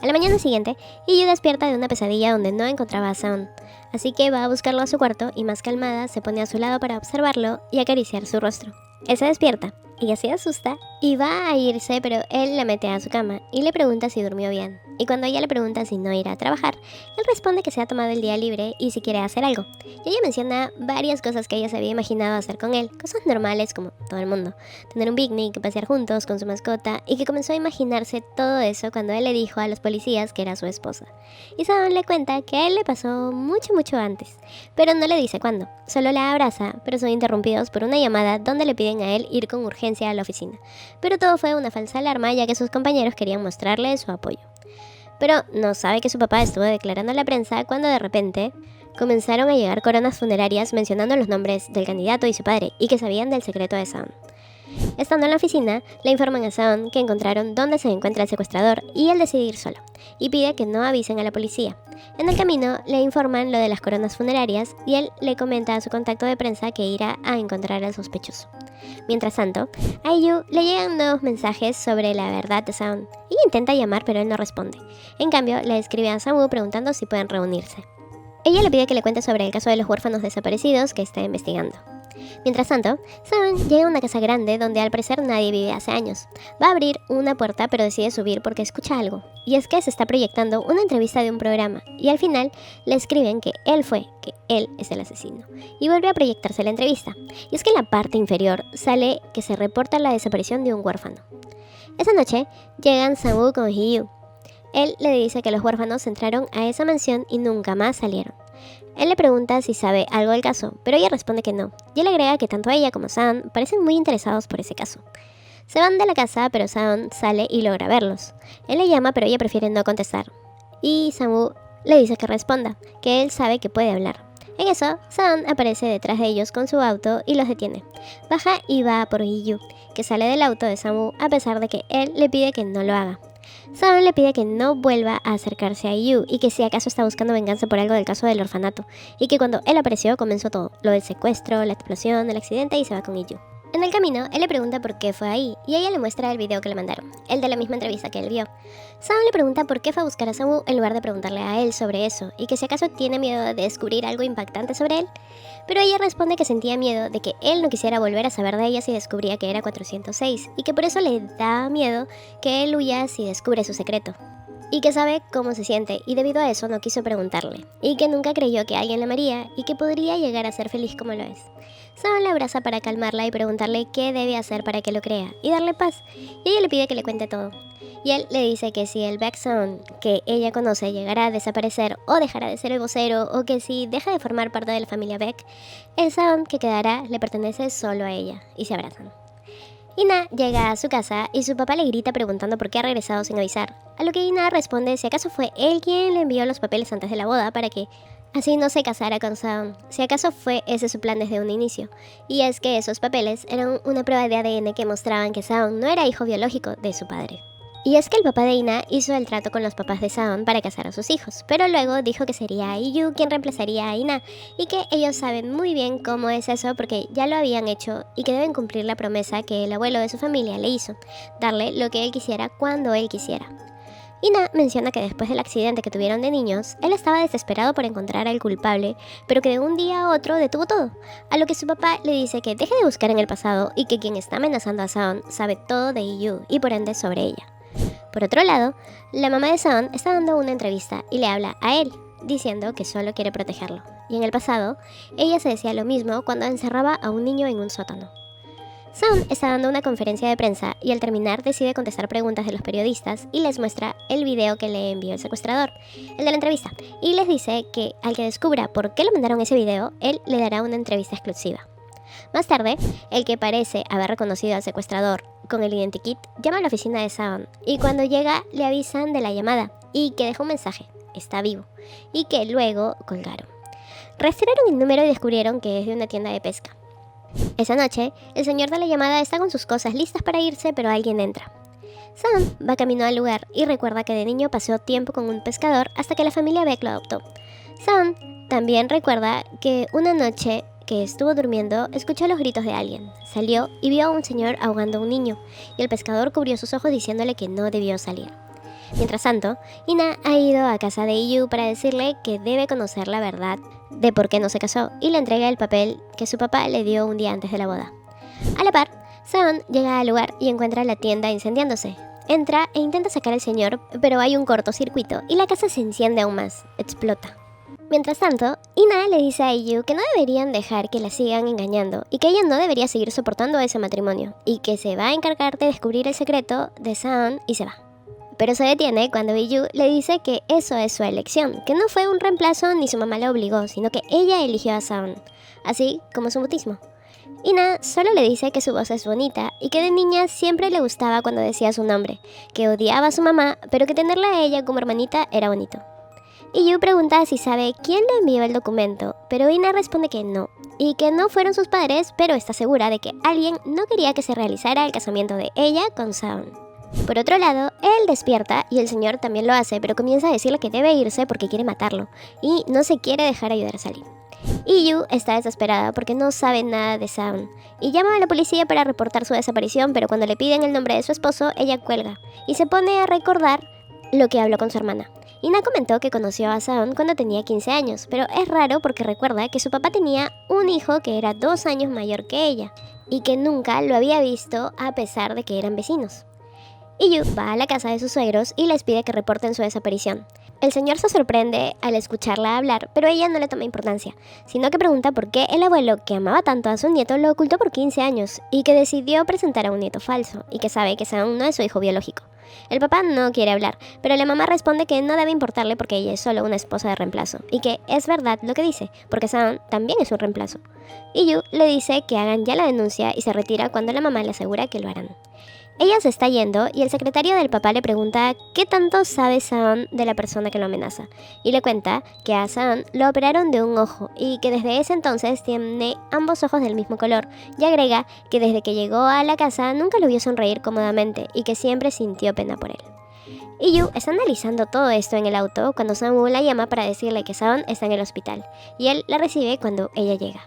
Speaker 1: A la mañana siguiente, Yu despierta de una pesadilla donde no encontraba a Saon, así que va a buscarlo a su cuarto y más calmada se pone a su lado para observarlo y acariciar su rostro. Él se despierta. Ella se asusta y va a irse, pero él la mete a su cama y le pregunta si durmió bien. Y cuando ella le pregunta si no irá a trabajar, él responde que se ha tomado el día libre y si quiere hacer algo. Y ella menciona varias cosas que ella se había imaginado hacer con él, cosas normales como todo el mundo. Tener un picnic, pasear juntos con su mascota, y que comenzó a imaginarse todo eso cuando él le dijo a los policías que era su esposa. Y Saon le cuenta que a él le pasó mucho antes, pero no le dice cuándo. Solo la abraza, pero son interrumpidos por una llamada donde le piden a él ir con urgencia a la oficina. Pero todo fue una falsa alarma, ya que sus compañeros querían mostrarle su apoyo. Pero no sabe que su papá estuvo declarando a la prensa cuando de repente comenzaron a llegar coronas funerarias mencionando los nombres del candidato y su padre, y que sabían del secreto de Saon. Estando en la oficina, le informan a Saon que encontraron dónde se encuentra el secuestrador y él decide ir solo, y pide que no avisen a la policía. En el camino le informan lo de las coronas funerarias y él le comenta a su contacto de prensa que irá a encontrar al sospechoso. Mientras tanto, a Yu le llegan nuevos mensajes sobre la verdad de Saon. Ella intenta llamar pero él no responde. En cambio, le escribe a Samu preguntando si pueden reunirse. Ella le pide que le cuente sobre el caso de los huérfanos desaparecidos que está investigando. Mientras tanto, Saon llega a una casa grande donde al parecer nadie vive hace años. Va a abrir una puerta pero decide subir porque escucha algo. Y es que se está proyectando una entrevista de un programa y al final le escriben que él es el asesino. Y vuelve a proyectarse la entrevista. Y es que en la parte inferior sale que se reporta la desaparición de un huérfano. Esa noche llegan Samu con Hee-yu. Él le dice que los huérfanos entraron a esa mansión y nunca más salieron. Él le pregunta si sabe algo del caso, pero ella responde que no, y él agrega que tanto ella como Saon parecen muy interesados por ese caso. Se van de la casa, pero Saon sale y logra verlos. Él le llama, pero ella prefiere no contestar. Y Samu le dice que responda, que él sabe que puede hablar. En eso, Saon aparece detrás de ellos con su auto y los detiene. Baja y va por Hee-yu, que sale del auto de Samu a pesar de que él le pide que no lo haga. Saon le pide que no vuelva a acercarse a Yu y que si acaso está buscando venganza por algo del caso del orfanato, y que cuando él apareció comenzó todo, lo del secuestro, la explosión, el accidente, y se va con Yu. En el camino, él le pregunta por qué fue ahí, y ella le muestra el video que le mandaron, el de la misma entrevista que él vio. Sam le pregunta por qué fue a buscar a Samu en lugar de preguntarle a él sobre eso, y que si acaso tiene miedo de descubrir algo impactante sobre él. Pero ella responde que sentía miedo de que él no quisiera volver a saber de ella si descubría que era 406, y que por eso le da miedo que él huya si descubre su secreto. Y que sabe cómo se siente, y debido a eso no quiso preguntarle, y que nunca creyó que alguien la amaría, y que podría llegar a ser feliz como lo es. Sam la abraza para calmarla y preguntarle qué debe hacer para que lo crea, y darle paz, y ella le pide que le cuente todo. Y él le dice que si el Beck Sound que ella conoce llegara a desaparecer o dejará de ser el vocero, o que si deja de formar parte de la familia Beck, el Sound que quedará le pertenece solo a ella, y se abrazan. Ina llega a su casa y su papá le grita preguntando por qué ha regresado sin avisar, a lo que Ina responde si acaso fue él quien le envió los papeles antes de la boda para que así no se casara con Sam, si acaso fue ese su plan desde un inicio. Y es que esos papeles eran una prueba de ADN que mostraban que Sam no era hijo biológico de su padre. Y es que el papá de Ina hizo el trato con los papás de Sam para casar a sus hijos, pero luego dijo que sería IU quien reemplazaría a Ina, y que ellos saben muy bien cómo es eso porque ya lo habían hecho y que deben cumplir la promesa que el abuelo de su familia le hizo, darle lo que él quisiera cuando él quisiera. Ina menciona que después del accidente que tuvieron de niños, él estaba desesperado por encontrar al culpable, pero que de un día a otro detuvo todo, a lo que su papá le dice que deje de buscar en el pasado y que quien está amenazando a Sam sabe todo de IU y por ende sobre ella. Por otro lado, la mamá de Sam está dando una entrevista y le habla a él, diciendo que solo quiere protegerlo. Y en el pasado, ella se decía lo mismo cuando encerraba a un niño en un sótano. Sam está dando una conferencia de prensa y al terminar decide contestar preguntas de los periodistas y les muestra el video que le envió el secuestrador, el de la entrevista, y les dice que al que descubra por qué le mandaron ese video, él le dará una entrevista exclusiva. Más tarde, el que parece haber reconocido al secuestrador con el identikit llama a la oficina de Sam y cuando llega le avisan de la llamada y que dejó un mensaje, está vivo, y que luego colgaron. Rastrearon el número y descubrieron que es de una tienda de pesca. Esa noche, el señor de la llamada está con sus cosas listas para irse, pero alguien entra. Sam va camino al lugar y recuerda que de niño pasó tiempo con un pescador hasta que la familia Beck lo adoptó. Sam también recuerda que una noche que estuvo durmiendo, escuchó los gritos de alguien. Salió y vio a un señor ahogando a un niño, y el pescador cubrió sus ojos diciéndole que no debió salir. Mientras tanto, Ina ha ido a casa de IU para decirle que debe conocer la verdad de por qué no se casó, y le entrega el papel que su papá le dio un día antes de la boda. A la par, Sam llega al lugar y encuentra la tienda incendiándose. Entra e intenta sacar al señor, pero hay un cortocircuito y la casa se enciende aún más. Explota. Mientras tanto, Ina le dice a IU que no deberían dejar que la sigan engañando y que ella no debería seguir soportando ese matrimonio y que se va a encargar de descubrir el secreto de Sam y se va. Pero se detiene cuando IU le dice que eso es su elección, que no fue un reemplazo ni su mamá la obligó, sino que ella eligió a Sam, así como su mutismo. Ina solo le dice que su voz es bonita y que de niña siempre le gustaba cuando decía su nombre, que odiaba a su mamá, pero que tenerla a ella como hermanita era bonito. IU pregunta si sabe quién le envió el documento, pero Ina responde que no, y que no fueron sus padres, pero está segura de que alguien no quería que se realizara el casamiento de ella con Sam. Por otro lado, él despierta y el señor también lo hace, pero comienza a decirle que debe irse porque quiere matarlo, y no se quiere dejar ayudar a salir. IU está desesperada porque no sabe nada de Sam, y llama a la policía para reportar su desaparición, pero cuando le piden el nombre de su esposo, ella cuelga, y se pone a recordar lo que habló con su hermana. Ina comentó que conoció a Sam cuando tenía 15 años, pero es raro porque recuerda que su papá tenía un hijo que era 2 años mayor que ella, y que nunca lo había visto a pesar de que eran vecinos. IU va a la casa de sus suegros y les pide que reporten su desaparición. El señor se sorprende al escucharla hablar, pero ella no le toma importancia, sino que pregunta por qué el abuelo, que amaba tanto a su nieto, lo ocultó por 15 años y que decidió presentar a un nieto falso y que sabe que Sam no es su hijo biológico. El papá no quiere hablar, pero la mamá responde que no debe importarle porque ella es solo una esposa de reemplazo y que es verdad lo que dice, porque Sam también es un reemplazo. IU le dice que hagan ya la denuncia y se retira cuando la mamá le asegura que lo harán. Ella se está yendo y el secretario del papá le pregunta qué tanto sabe Sam de la persona que lo amenaza, y le cuenta que a Sam lo operaron de un ojo y que desde ese entonces tiene ambos ojos del mismo color, y agrega que desde que llegó a la casa nunca lo vio sonreír cómodamente y que siempre sintió pena por él. IU está analizando todo esto en el auto cuando Samu la llama para decirle que Sam está en el hospital, y él la recibe cuando ella llega.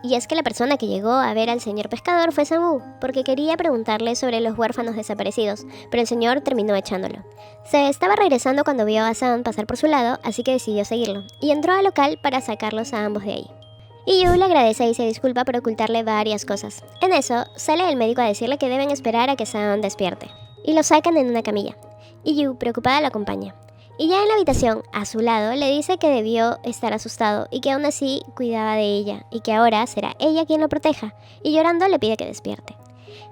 Speaker 1: Y es que la persona que llegó a ver al señor pescador fue Sang-woo, porque quería preguntarle sobre los huérfanos desaparecidos, pero el señor terminó echándolo. Se estaba regresando cuando vio a Sang pasar por su lado, así que decidió seguirlo, y entró al local para sacarlos a ambos de ahí. Yu le agradece y se disculpa por ocultarle varias cosas. En eso, sale el médico a decirle que deben esperar a que Sang despierte, y lo sacan en una camilla. Yu, preocupada, lo acompaña. Y ya en la habitación, a su lado, le dice que debió estar asustado y que aún así cuidaba de ella y que ahora será ella quien lo proteja, y llorando le pide que despierte.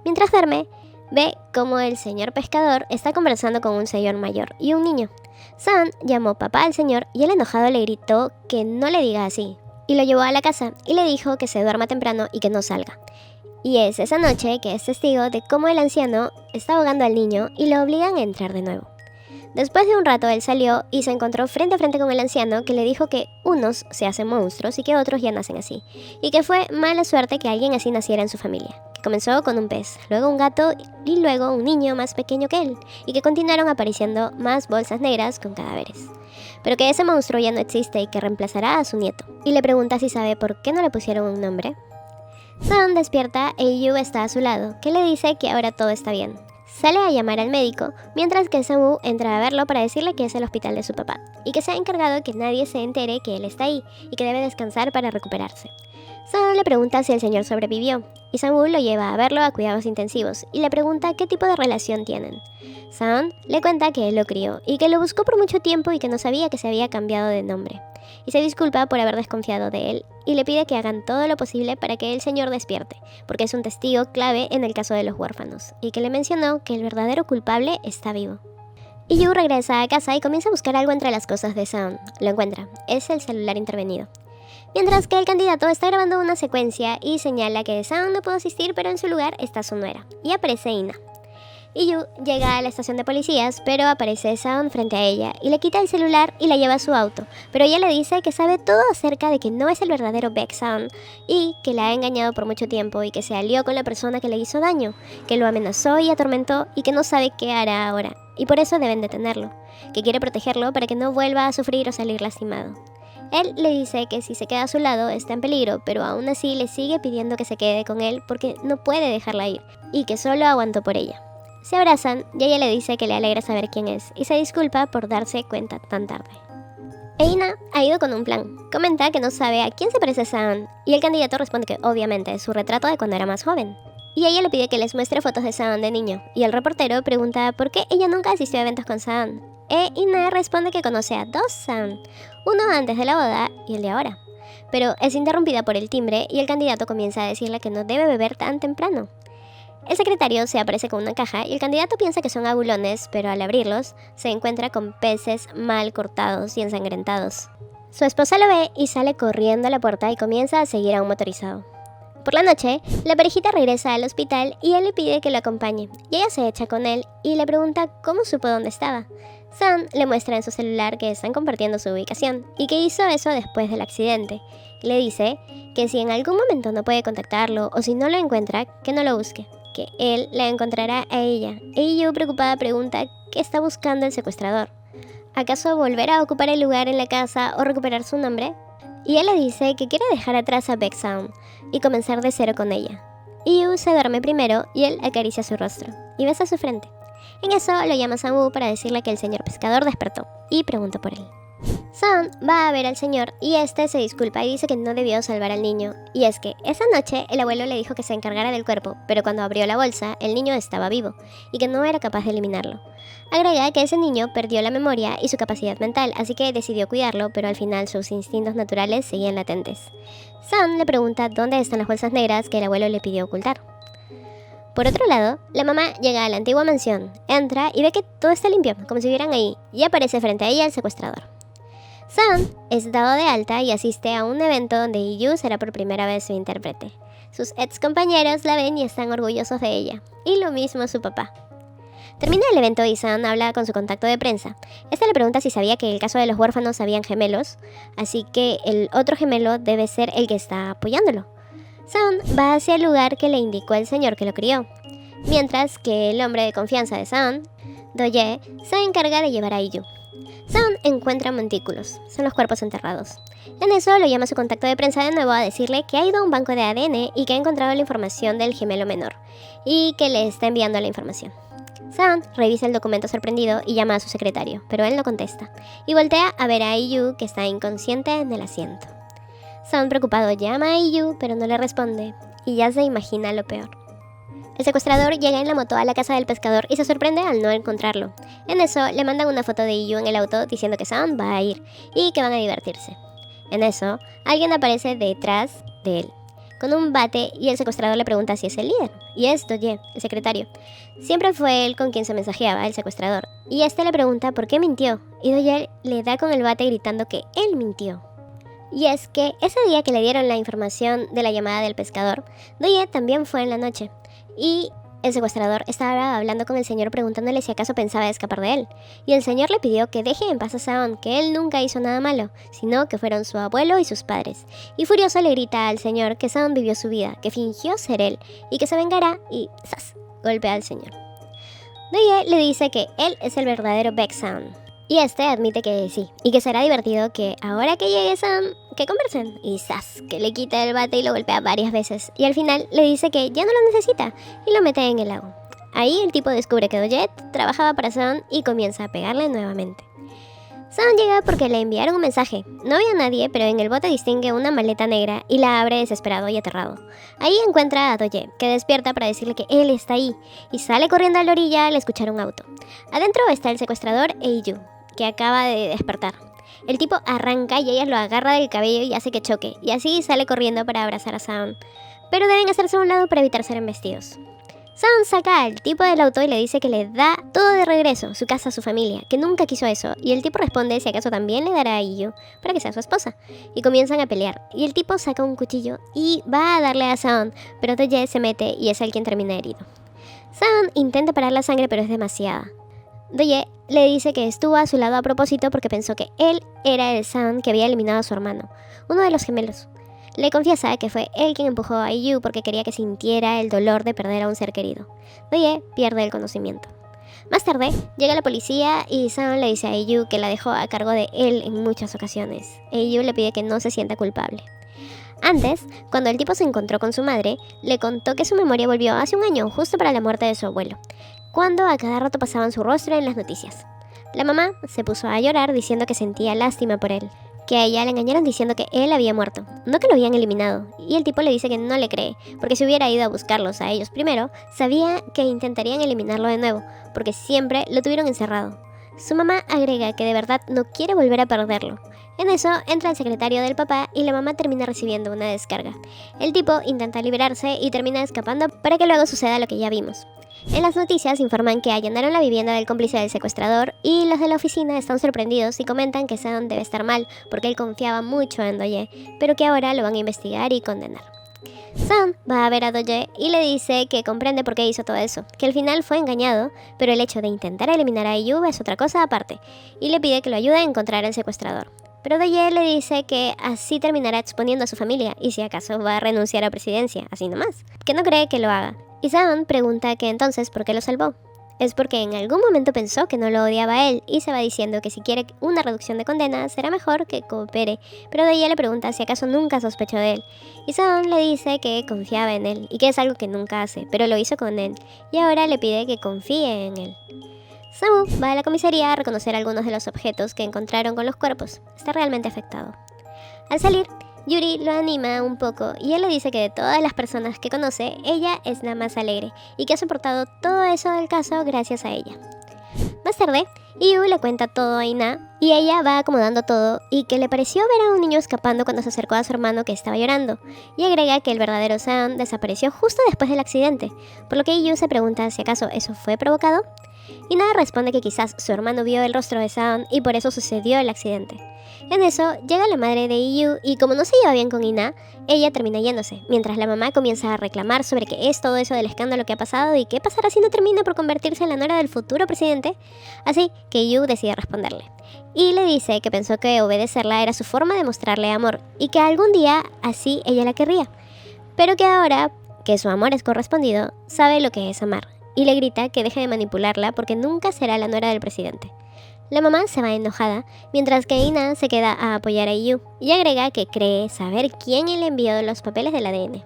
Speaker 1: Mientras duerme, ve cómo el señor pescador está conversando con un señor mayor y un niño. Sang llamó papá al señor y el enojado le gritó que no le diga así, y lo llevó a la casa y le dijo que se duerma temprano y que no salga. Y es esa noche que es testigo de cómo el anciano está ahogando al niño y lo obligan a entrar de nuevo. Después de un rato él salió y se encontró frente a frente con el anciano, que le dijo que unos se hacen monstruos y que otros ya nacen así, y que fue mala suerte que alguien así naciera en su familia, que comenzó con un pez, luego un gato y luego un niño más pequeño que él, y que continuaron apareciendo más bolsas negras con cadáveres, pero que ese monstruo ya no existe y que reemplazará a su nieto, y le pregunta si sabe por qué no le pusieron un nombre. Sang despierta e Yu está a su lado, que le dice que ahora todo está bien. Sale a llamar al médico, mientras que Sang-woo entra a verlo para decirle que es el hospital de su papá, y que se ha encargado que nadie se entere que él está ahí, y que debe descansar para recuperarse. Sang le pregunta si el señor sobrevivió, y Sang-woo lo lleva a verlo a cuidados intensivos, y le pregunta qué tipo de relación tienen. Sang le cuenta que él lo crió, y que lo buscó por mucho tiempo y que no sabía que se había cambiado de nombre, y se disculpa por haber desconfiado de él, y le pide que hagan todo lo posible para que el señor despierte, porque es un testigo clave en el caso de los huérfanos, y que le mencionó que el verdadero culpable está vivo. Yu regresa a casa y comienza a buscar algo entre las cosas de Sang. Lo encuentra, es el celular intervenido. Mientras que el candidato está grabando una secuencia y señala que Sang no pudo asistir, pero en su lugar está su nuera, y aparece Ina. Yu llega a la estación de policías, pero aparece Sang frente a ella y le quita el celular y la lleva a su auto, pero ella le dice que sabe todo acerca de que no es el verdadero Baek Sang y que la ha engañado por mucho tiempo y que se alió con la persona que le hizo daño, que lo amenazó y atormentó y que no sabe qué hará ahora, y por eso deben detenerlo, que quiere protegerlo para que no vuelva a sufrir o salir lastimado. Él le dice que si se queda a su lado está en peligro, pero aún así le sigue pidiendo que se quede con él porque no puede dejarla ir y que solo aguantó por ella. Se abrazan y ella le dice que le alegra saber quién es y se disculpa por darse cuenta tan tarde. Ina ha ido con un plan. Comenta que no sabe a quién se parece Sang y el candidato responde que obviamente es su retrato de cuando era más joven. Y ella le pide que les muestre fotos de Sang de niño y el reportero pregunta por qué ella nunca asistió a eventos con Sang. Ina responde que conoce a dos Sang, uno antes de la boda y el de ahora. Pero es interrumpida por el timbre y el candidato comienza a decirle que no debe beber tan temprano. El secretario se aparece con una caja y el candidato piensa que son abulones, pero al abrirlos se encuentra con peces mal cortados y ensangrentados. Su esposa lo ve y sale corriendo a la puerta y comienza a seguir a un motorizado. Por la noche, la parejita regresa al hospital y él le pide que lo acompañe, y ella se echa con él y le pregunta cómo supo dónde estaba. Sang le muestra en su celular que están compartiendo su ubicación y que hizo eso después del accidente. Le dice que si en algún momento no puede contactarlo o si no lo encuentra, que no lo busque, que él la encontrará a ella. Yu, preocupada, pregunta qué está buscando el secuestrador. ¿Acaso volver a ocupar el lugar en la casa o recuperar su nombre? Y él le dice que quiere dejar atrás a Baek Sang y comenzar de cero con ella. Yu se duerme primero y él acaricia su rostro y besa su frente. En eso lo llama Sang-woo para decirle que el señor pescador despertó y pregunta por él. Sang va a ver al señor y este se disculpa y dice que no debió salvar al niño. Y es que esa noche el abuelo le dijo que se encargara del cuerpo, pero cuando abrió la bolsa el niño estaba vivo y que no era capaz de eliminarlo. Agrega que ese niño perdió la memoria y su capacidad mental, así que decidió cuidarlo, pero al final sus instintos naturales seguían latentes. Sang le pregunta dónde están las bolsas negras que el abuelo le pidió ocultar. Por otro lado, la mamá llega a la antigua mansión, entra y ve que todo está limpio, como si estuvieran ahí, y aparece frente a ella el secuestrador. Sang es dado de alta y asiste a un evento donde Yu será por primera vez su intérprete. Sus ex compañeros la ven y están orgullosos de ella, y lo mismo su papá. Termina el evento y Sang habla con su contacto de prensa. Este le pregunta si sabía que en el caso de los huérfanos habían gemelos, así que el otro gemelo debe ser el que está apoyándolo. Sang va hacia el lugar que le indicó el señor que lo crió, mientras que el hombre de confianza de Sang, Do-ye, se encarga de llevar a Yu. Seon encuentra montículos, son los cuerpos enterrados. En eso lo llama su contacto de prensa de nuevo a decirle que ha ido a un banco de ADN y que ha encontrado la información del gemelo menor, y que le está enviando la información. Seon revisa el documento sorprendido y llama a su secretario, pero él no contesta, y voltea a ver a IU, que está inconsciente en el asiento. Seon, preocupado, llama a IU, pero no le responde, y ya se imagina lo peor. El secuestrador llega en la moto a la casa del pescador y se sorprende al no encontrarlo. En eso le mandan una foto de IU en el auto diciendo que Seon va a ir y que van a divertirse. En eso, alguien aparece detrás de él, con un bate, y el secuestrador le pregunta si es el líder, y es Do-ye, el secretario. Siempre fue él con quien se mensajeaba, el secuestrador, y este le pregunta por qué mintió, y Do-ye le da con el bate gritando que él mintió. Y es que ese día que le dieron la información de la llamada del pescador, Do-ye también fue en la noche, y el secuestrador estaba hablando con el señor preguntándole si acaso pensaba escapar de él, y el señor le pidió que deje en paz a Seon, que él nunca hizo nada malo, sino que fueron su abuelo y sus padres. Y furioso le grita al señor que Seon vivió su vida, que fingió ser él, y que se vengará, y ¡zas!, golpea al señor. Do-ye le dice que él es el verdadero Baek Seon, y este admite que sí, y que será divertido que ahora que llegue Seon, que conversen, y ¡zas!, que le quita el bate y lo golpea varias veces, y al final le dice que ya no lo necesita, y lo mete en el lago. Ahí el tipo descubre que Do-ye trabajaba para Seon y comienza a pegarle nuevamente. Seon llega porque le enviaron un mensaje. No ve a nadie, pero en el bote distingue una maleta negra y la abre desesperado y aterrado. Ahí encuentra a Do-ye, que despierta para decirle que él está ahí, y sale corriendo a la orilla al escuchar un auto. Adentro está el secuestrador e IU, que acaba de despertar. El tipo arranca y ella lo agarra del cabello y hace que choque, y así sale corriendo para abrazar a Seon, pero deben hacerse a un lado para evitar ser embestidos. Seon saca al tipo del auto y le dice que le da todo de regreso, su casa, su familia, que nunca quiso eso, y el tipo responde si acaso también le dará a IU para que sea su esposa, y comienzan a pelear, y el tipo saca un cuchillo y va a darle a Seon, pero Do-ye se mete y es el quien termina herido. Seon intenta parar la sangre, pero es demasiada. Do-ye le dice que estuvo a su lado a propósito porque pensó que él era el Seon que había eliminado a su hermano, uno de los gemelos. Le confiesa que fue él quien empujó a IU porque quería que sintiera el dolor de perder a un ser querido. Do-ye pierde el conocimiento. Más tarde, llega la policía y Seon le dice a IU que la dejó a cargo de él en muchas ocasiones. IU le pide que no se sienta culpable. Antes, cuando el tipo se encontró con su madre, le contó que su memoria volvió hace un año, justo para la muerte de su abuelo, cuando a cada rato pasaban su rostro en las noticias. La mamá se puso a llorar diciendo que sentía lástima por él, que a ella le engañaron diciendo que él había muerto, no que lo habían eliminado, y el tipo le dice que no le cree, porque si hubiera ido a buscarlos a ellos primero, sabía que intentarían eliminarlo de nuevo, porque siempre lo tuvieron encerrado. Su mamá agrega que de verdad no quiere volver a perderlo. En eso entra el secretario del papá y la mamá termina recibiendo una descarga. El tipo intenta liberarse y termina escapando para que luego suceda lo que ya vimos. En las noticias informan que allanaron la vivienda del cómplice del secuestrador y los de la oficina están sorprendidos y comentan que Seon debe estar mal porque él confiaba mucho en Do-ye, pero que ahora lo van a investigar y condenar. Seon va a ver a Do-ye y le dice que comprende por qué hizo todo eso, que al final fue engañado, pero el hecho de intentar eliminar a IU es otra cosa aparte, y le pide que lo ayude a encontrar al secuestrador. Pero Do-ye le dice que así terminará exponiendo a su familia y si acaso va a renunciar a presidencia, así nomás, que no cree que lo haga. Y Seon pregunta que entonces ¿por qué lo salvó? Es porque en algún momento pensó que no lo odiaba a él y se va diciendo que si quiere una reducción de condena será mejor que coopere, pero Do-ye le pregunta si acaso nunca sospechó de él. Y Seon le dice que confiaba en él y que es algo que nunca hace, pero lo hizo con él y ahora le pide que confíe en él. Samu va a la comisaría a reconocer algunos de los objetos que encontraron con los cuerpos. Está realmente afectado. Al salir, Yuri lo anima un poco y él le dice que de todas las personas que conoce, ella es la más alegre y que ha soportado todo eso del caso gracias a ella. Más tarde, IU le cuenta todo a Ina y ella va acomodando todo y que le pareció ver a un niño escapando cuando se acercó a su hermano que estaba llorando y agrega que el verdadero Seon desapareció justo después del accidente, por lo que IU se pregunta si acaso eso fue provocado. Ina responde que quizás su hermano vio el rostro de Seon y por eso sucedió el accidente. En eso, llega la madre de IU y como no se lleva bien con Ina, ella termina yéndose, mientras la mamá comienza a reclamar sobre qué es todo eso del escándalo que ha pasado y qué pasará si no termina por convertirse en la nuera del futuro presidente. Así que IU decide responderle. Y le dice que pensó que obedecerla era su forma de mostrarle amor y que algún día así ella la querría. Pero que ahora, que su amor es correspondido, sabe lo que es amar. Y le grita que deje de manipularla porque nunca será la nuera del presidente. La mamá se va enojada, mientras que Ina se queda a apoyar a Yu y agrega que cree saber quién le envió los papeles del ADN.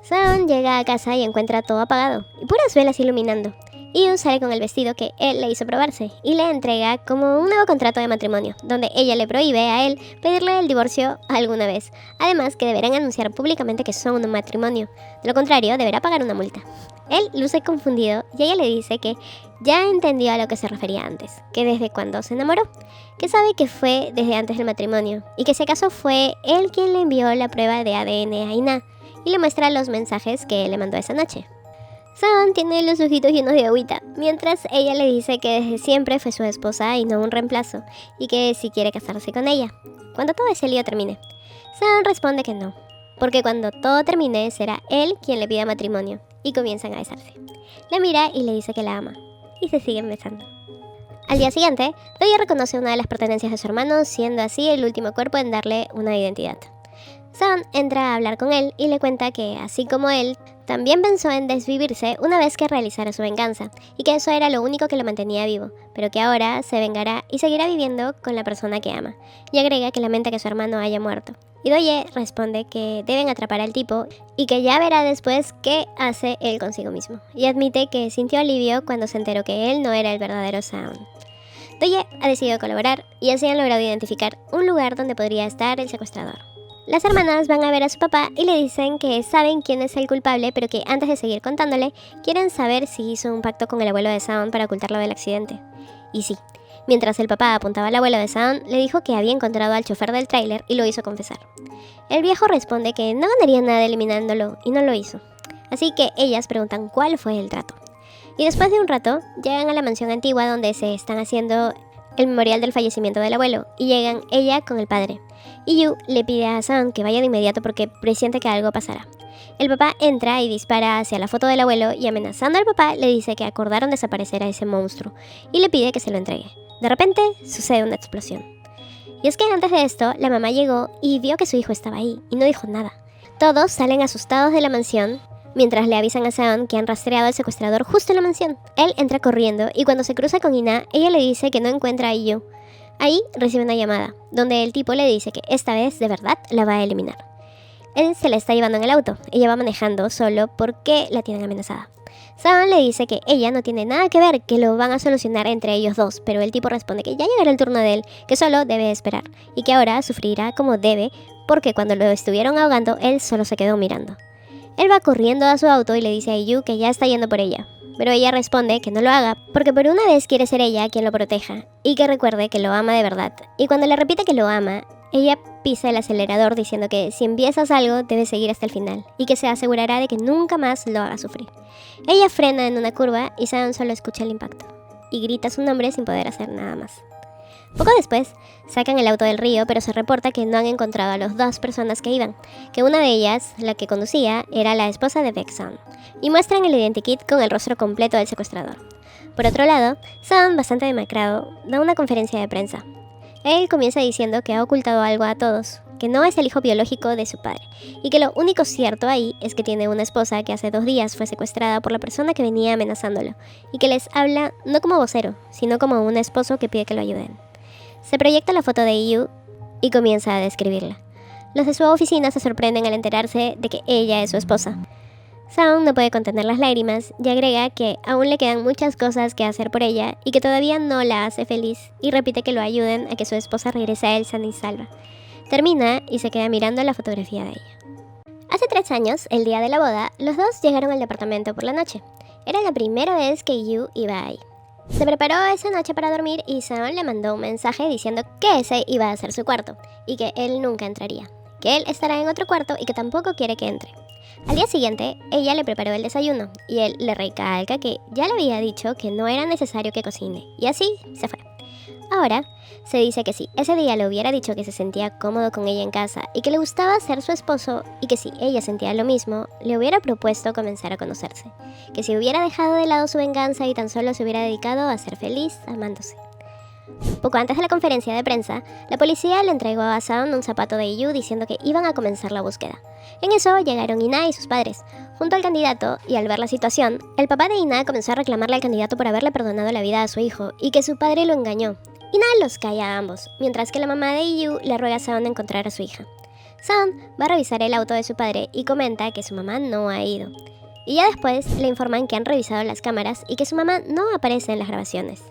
Speaker 1: Seon llega a casa y encuentra todo apagado y puras velas iluminando. Yu sale con el vestido que él le hizo probarse y le entrega como un nuevo contrato de matrimonio, donde ella le prohíbe a él pedirle el divorcio alguna vez, además que deberán anunciar públicamente que son un matrimonio, de lo contrario deberá pagar una multa. Él luce confundido y ella le dice que ya entendió a lo que se refería antes, que desde cuando se enamoró, que sabe que fue desde antes del matrimonio y que si acaso fue él quien le envió la prueba de ADN a Ina y le muestra los mensajes que le mandó esa noche. Seon tiene los ojitos llenos de agüita, mientras ella le dice que desde siempre fue su esposa y no un reemplazo, y que si quiere casarse con ella, cuando todo ese lío termine. Seon responde que no, porque cuando todo termine será él quien le pida matrimonio, y comienzan a besarse. La mira y le dice que la ama, y se siguen besando. Al día siguiente, Doye reconoce una de las pertenencias de su hermano, siendo así el último cuerpo en darle una identidad. Seon entra a hablar con él y le cuenta que, así como él, también pensó en desvivirse una vez que realizara su venganza, y que eso era lo único que lo mantenía vivo, pero que ahora se vengará y seguirá viviendo con la persona que ama, y agrega que lamenta que su hermano haya muerto. Y Doye responde que deben atrapar al tipo y que ya verá después qué hace él consigo mismo, y admite que sintió alivio cuando se enteró que él no era el verdadero Seon. Doye ha decidido colaborar y así han logrado identificar un lugar donde podría estar el secuestrador. Las hermanas van a ver a su papá y le dicen que saben quién es el culpable, pero que antes de seguir contándole, quieren saber si hizo un pacto con el abuelo de Seon para ocultarlo del accidente. Y sí, mientras el papá apuntaba al abuelo de Seon, le dijo que había encontrado al chofer del tráiler y lo hizo confesar. El viejo responde que no ganaría nada eliminándolo y no lo hizo. Así que ellas preguntan cuál fue el trato. Y después de un rato, llegan a la mansión antigua donde se están haciendo el memorial del fallecimiento del abuelo, y llegan ella con el padre. Y Yu le pide a Seon que vaya de inmediato porque presiente que algo pasará. El papá entra y dispara hacia la foto del abuelo y amenazando al papá le dice que acordaron desaparecer a ese monstruo y le pide que se lo entregue. De repente sucede una explosión. Y es que antes de esto la mamá llegó y vio que su hijo estaba ahí y no dijo nada. Todos salen asustados de la mansión mientras le avisan a Seon que han rastreado al secuestrador justo en la mansión. Él entra corriendo y cuando se cruza con Ina, ella le dice que no encuentra a Yu. Ahí recibe una llamada, donde el tipo le dice que esta vez de verdad la va a eliminar. Él se la está llevando en el auto, ella va manejando solo porque la tienen amenazada. Seon le dice que ella no tiene nada que ver, que lo van a solucionar entre ellos dos, pero el tipo responde que ya llegará el turno de él, que solo debe esperar, y que ahora sufrirá como debe, porque cuando lo estuvieron ahogando, él solo se quedó mirando. Él va corriendo a su auto y le dice a Yu que ya está yendo por ella, pero ella responde que no lo haga porque por una vez quiere ser ella quien lo proteja y que recuerde que lo ama de verdad. Y cuando le repite que lo ama, ella pisa el acelerador diciendo que si empiezas algo debes seguir hasta el final y que se asegurará de que nunca más lo haga sufrir. Ella frena en una curva y Seon solo escucha el impacto y grita su nombre sin poder hacer nada más. Poco después, sacan el auto del río, pero se reporta que no han encontrado a las dos personas que iban, que una de ellas, la que conducía, era la esposa de Baek Seon, y muestran el identikit con el rostro completo del secuestrador. Por otro lado, Seon, bastante demacrado, da una conferencia de prensa. Él comienza diciendo que ha ocultado algo a todos, que no es el hijo biológico de su padre, y que lo único cierto ahí es que tiene una esposa que hace 2 días fue secuestrada por la persona que venía amenazándolo, y que les habla no como vocero, sino como un esposo que pide que lo ayuden. Se proyecta la foto de Yu y comienza a describirla. Los de su oficina se sorprenden al enterarse de que ella es su esposa. Seon no puede contener las lágrimas y agrega que aún le quedan muchas cosas que hacer por ella y que todavía no la hace feliz, y repite que lo ayuden a que su esposa regrese a él sana y salva. Termina y se queda mirando la fotografía de ella. Hace 3 años, el día de la boda, los dos llegaron al departamento por la noche. Era la primera vez que Yu iba ahí. Se preparó esa noche para dormir y Seon le mandó un mensaje diciendo que ese iba a ser su cuarto y que él nunca entraría, que él estará en otro cuarto y que tampoco quiere que entre. Al día siguiente, ella le preparó el desayuno y él le recalca que ya le había dicho que no era necesario que cocine, y así se fue. Ahora, se dice que si ese día le hubiera dicho que se sentía cómodo con ella en casa y que le gustaba ser su esposo y que si ella sentía lo mismo, le hubiera propuesto comenzar a conocerse, que si hubiera dejado de lado su venganza y tan solo se hubiera dedicado a ser feliz amándose. Poco antes de la conferencia de prensa, la policía le entregó a Seon un zapato de Yu diciendo que iban a comenzar la búsqueda. En eso llegaron Ina y sus padres, junto al candidato, y al ver la situación, el papá de Ina comenzó a reclamarle al candidato por haberle perdonado la vida a su hijo y que su padre lo engañó, Ina los calla a ambos, mientras que la mamá de IU le ruega a Seon encontrar a su hija. Seon va a revisar el auto de su padre y comenta que su mamá no ha ido. Y ya después le informan que han revisado las cámaras y que su mamá no aparece en las grabaciones.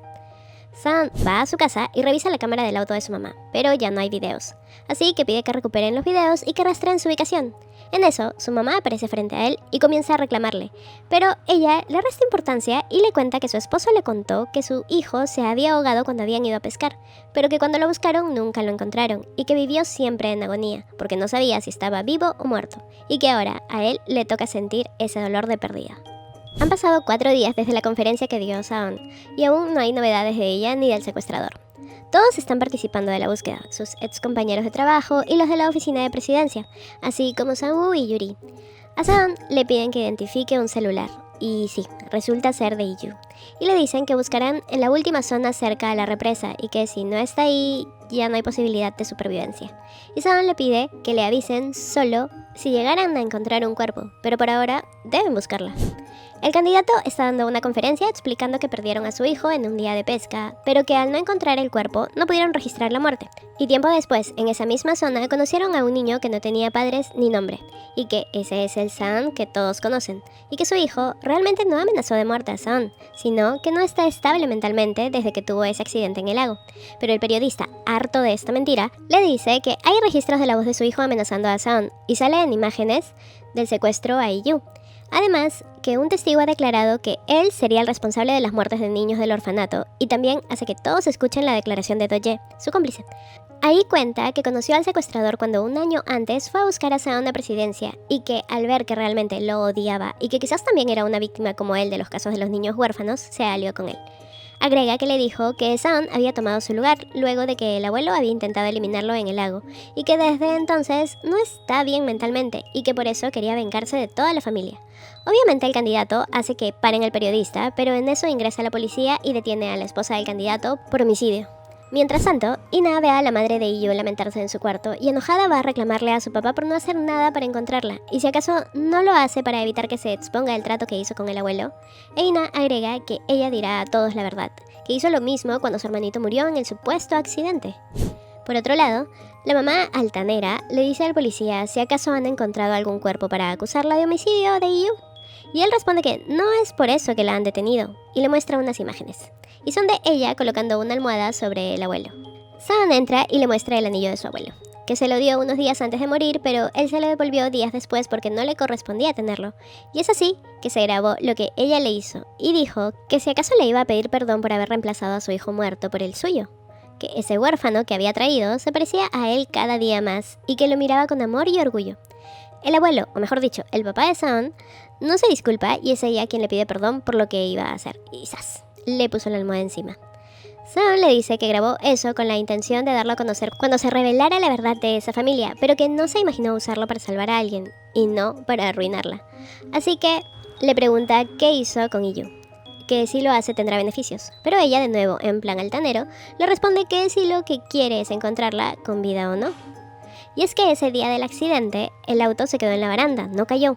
Speaker 1: Seon va a su casa y revisa la cámara del auto de su mamá, pero ya no hay videos. Así que pide que recuperen los videos y que rastreen su ubicación. En eso, su mamá aparece frente a él y comienza a reclamarle, pero ella le resta importancia y le cuenta que su esposo le contó que su hijo se había ahogado cuando habían ido a pescar, pero que cuando lo buscaron nunca lo encontraron y que vivió siempre en agonía, porque no sabía si estaba vivo o muerto, y que ahora a él le toca sentir ese dolor de pérdida. Han pasado 4 días desde la conferencia que dio Seon, y aún no hay novedades de ella ni del secuestrador. Todos están participando de la búsqueda, sus ex compañeros de trabajo y los de la oficina de presidencia, así como Sang-woo y Yuri. A Seon le piden que identifique un celular, y sí, resulta ser de IU. Y le dicen que buscarán en la última zona cerca a la represa y que si no está ahí, ya no hay posibilidad de supervivencia. Y Seon le pide que le avisen solo si llegaran a encontrar un cuerpo, pero por ahora deben buscarla. El candidato está dando una conferencia explicando que perdieron a su hijo en un día de pesca, pero que al no encontrar el cuerpo no pudieron registrar la muerte. Y tiempo después, en esa misma zona, conocieron a un niño que no tenía padres ni nombre, y que ese es el Seon que todos conocen, y que su hijo realmente no amenazó de muerte a Seon, sino que no está estable mentalmente desde que tuvo ese accidente en el lago. Pero el periodista, harto de esta mentira, le dice que hay registros de la voz de su hijo amenazando a Seon, y salen imágenes del secuestro a IU. Además, que un testigo ha declarado que él sería el responsable de las muertes de niños del orfanato y también hace que todos escuchen la declaración de Do-ye, su cómplice. Ahí cuenta que conoció al secuestrador cuando un año antes fue a buscar a Seon de presidencia y que al ver que realmente lo odiaba y que quizás también era una víctima como él de los casos de los niños huérfanos, se alió con él. Agrega que le dijo que Seon había tomado su lugar luego de que el abuelo había intentado eliminarlo en el lago y que desde entonces no está bien mentalmente y que por eso quería vengarse de toda la familia. Obviamente el candidato hace que paren al periodista, pero en eso ingresa la policía y detiene a la esposa del candidato por homicidio. Mientras tanto, Ina ve a la madre de IU lamentarse en su cuarto y enojada va a reclamarle a su papá por no hacer nada para encontrarla, y si acaso no lo hace para evitar que se exponga el trato que hizo con el abuelo. Ina agrega que ella dirá a todos la verdad, que hizo lo mismo cuando su hermanito murió en el supuesto accidente. Por otro lado, la mamá altanera le dice al policía si acaso han encontrado algún cuerpo para acusarla de homicidio de IU, y él responde que no es por eso que la han detenido, y le muestra unas imágenes. Y son de ella colocando una almohada sobre el abuelo. Seon entra y le muestra el anillo de su abuelo, que se lo dio unos días antes de morir, pero él se lo devolvió días después porque no le correspondía tenerlo. Y es así que se grabó lo que ella le hizo, y dijo que si acaso le iba a pedir perdón por haber reemplazado a su hijo muerto por el suyo, que ese huérfano que había traído se parecía a él cada día más, y que lo miraba con amor y orgullo. El abuelo, o mejor dicho, el papá de Seon, no se disculpa y es ella quien le pide perdón por lo que iba a hacer. Y ¡zas!, le puso la almohada encima. Seon le dice que grabó eso con la intención de darlo a conocer cuando se revelara la verdad de esa familia, pero que no se imaginó usarlo para salvar a alguien, y no para arruinarla. Así que le pregunta qué hizo con IU, que si lo hace tendrá beneficios, pero ella de nuevo, en plan altanero, le responde que si lo que quiere es encontrarla, con vida o no. Y es que ese día del accidente, el auto se quedó en la baranda, no cayó.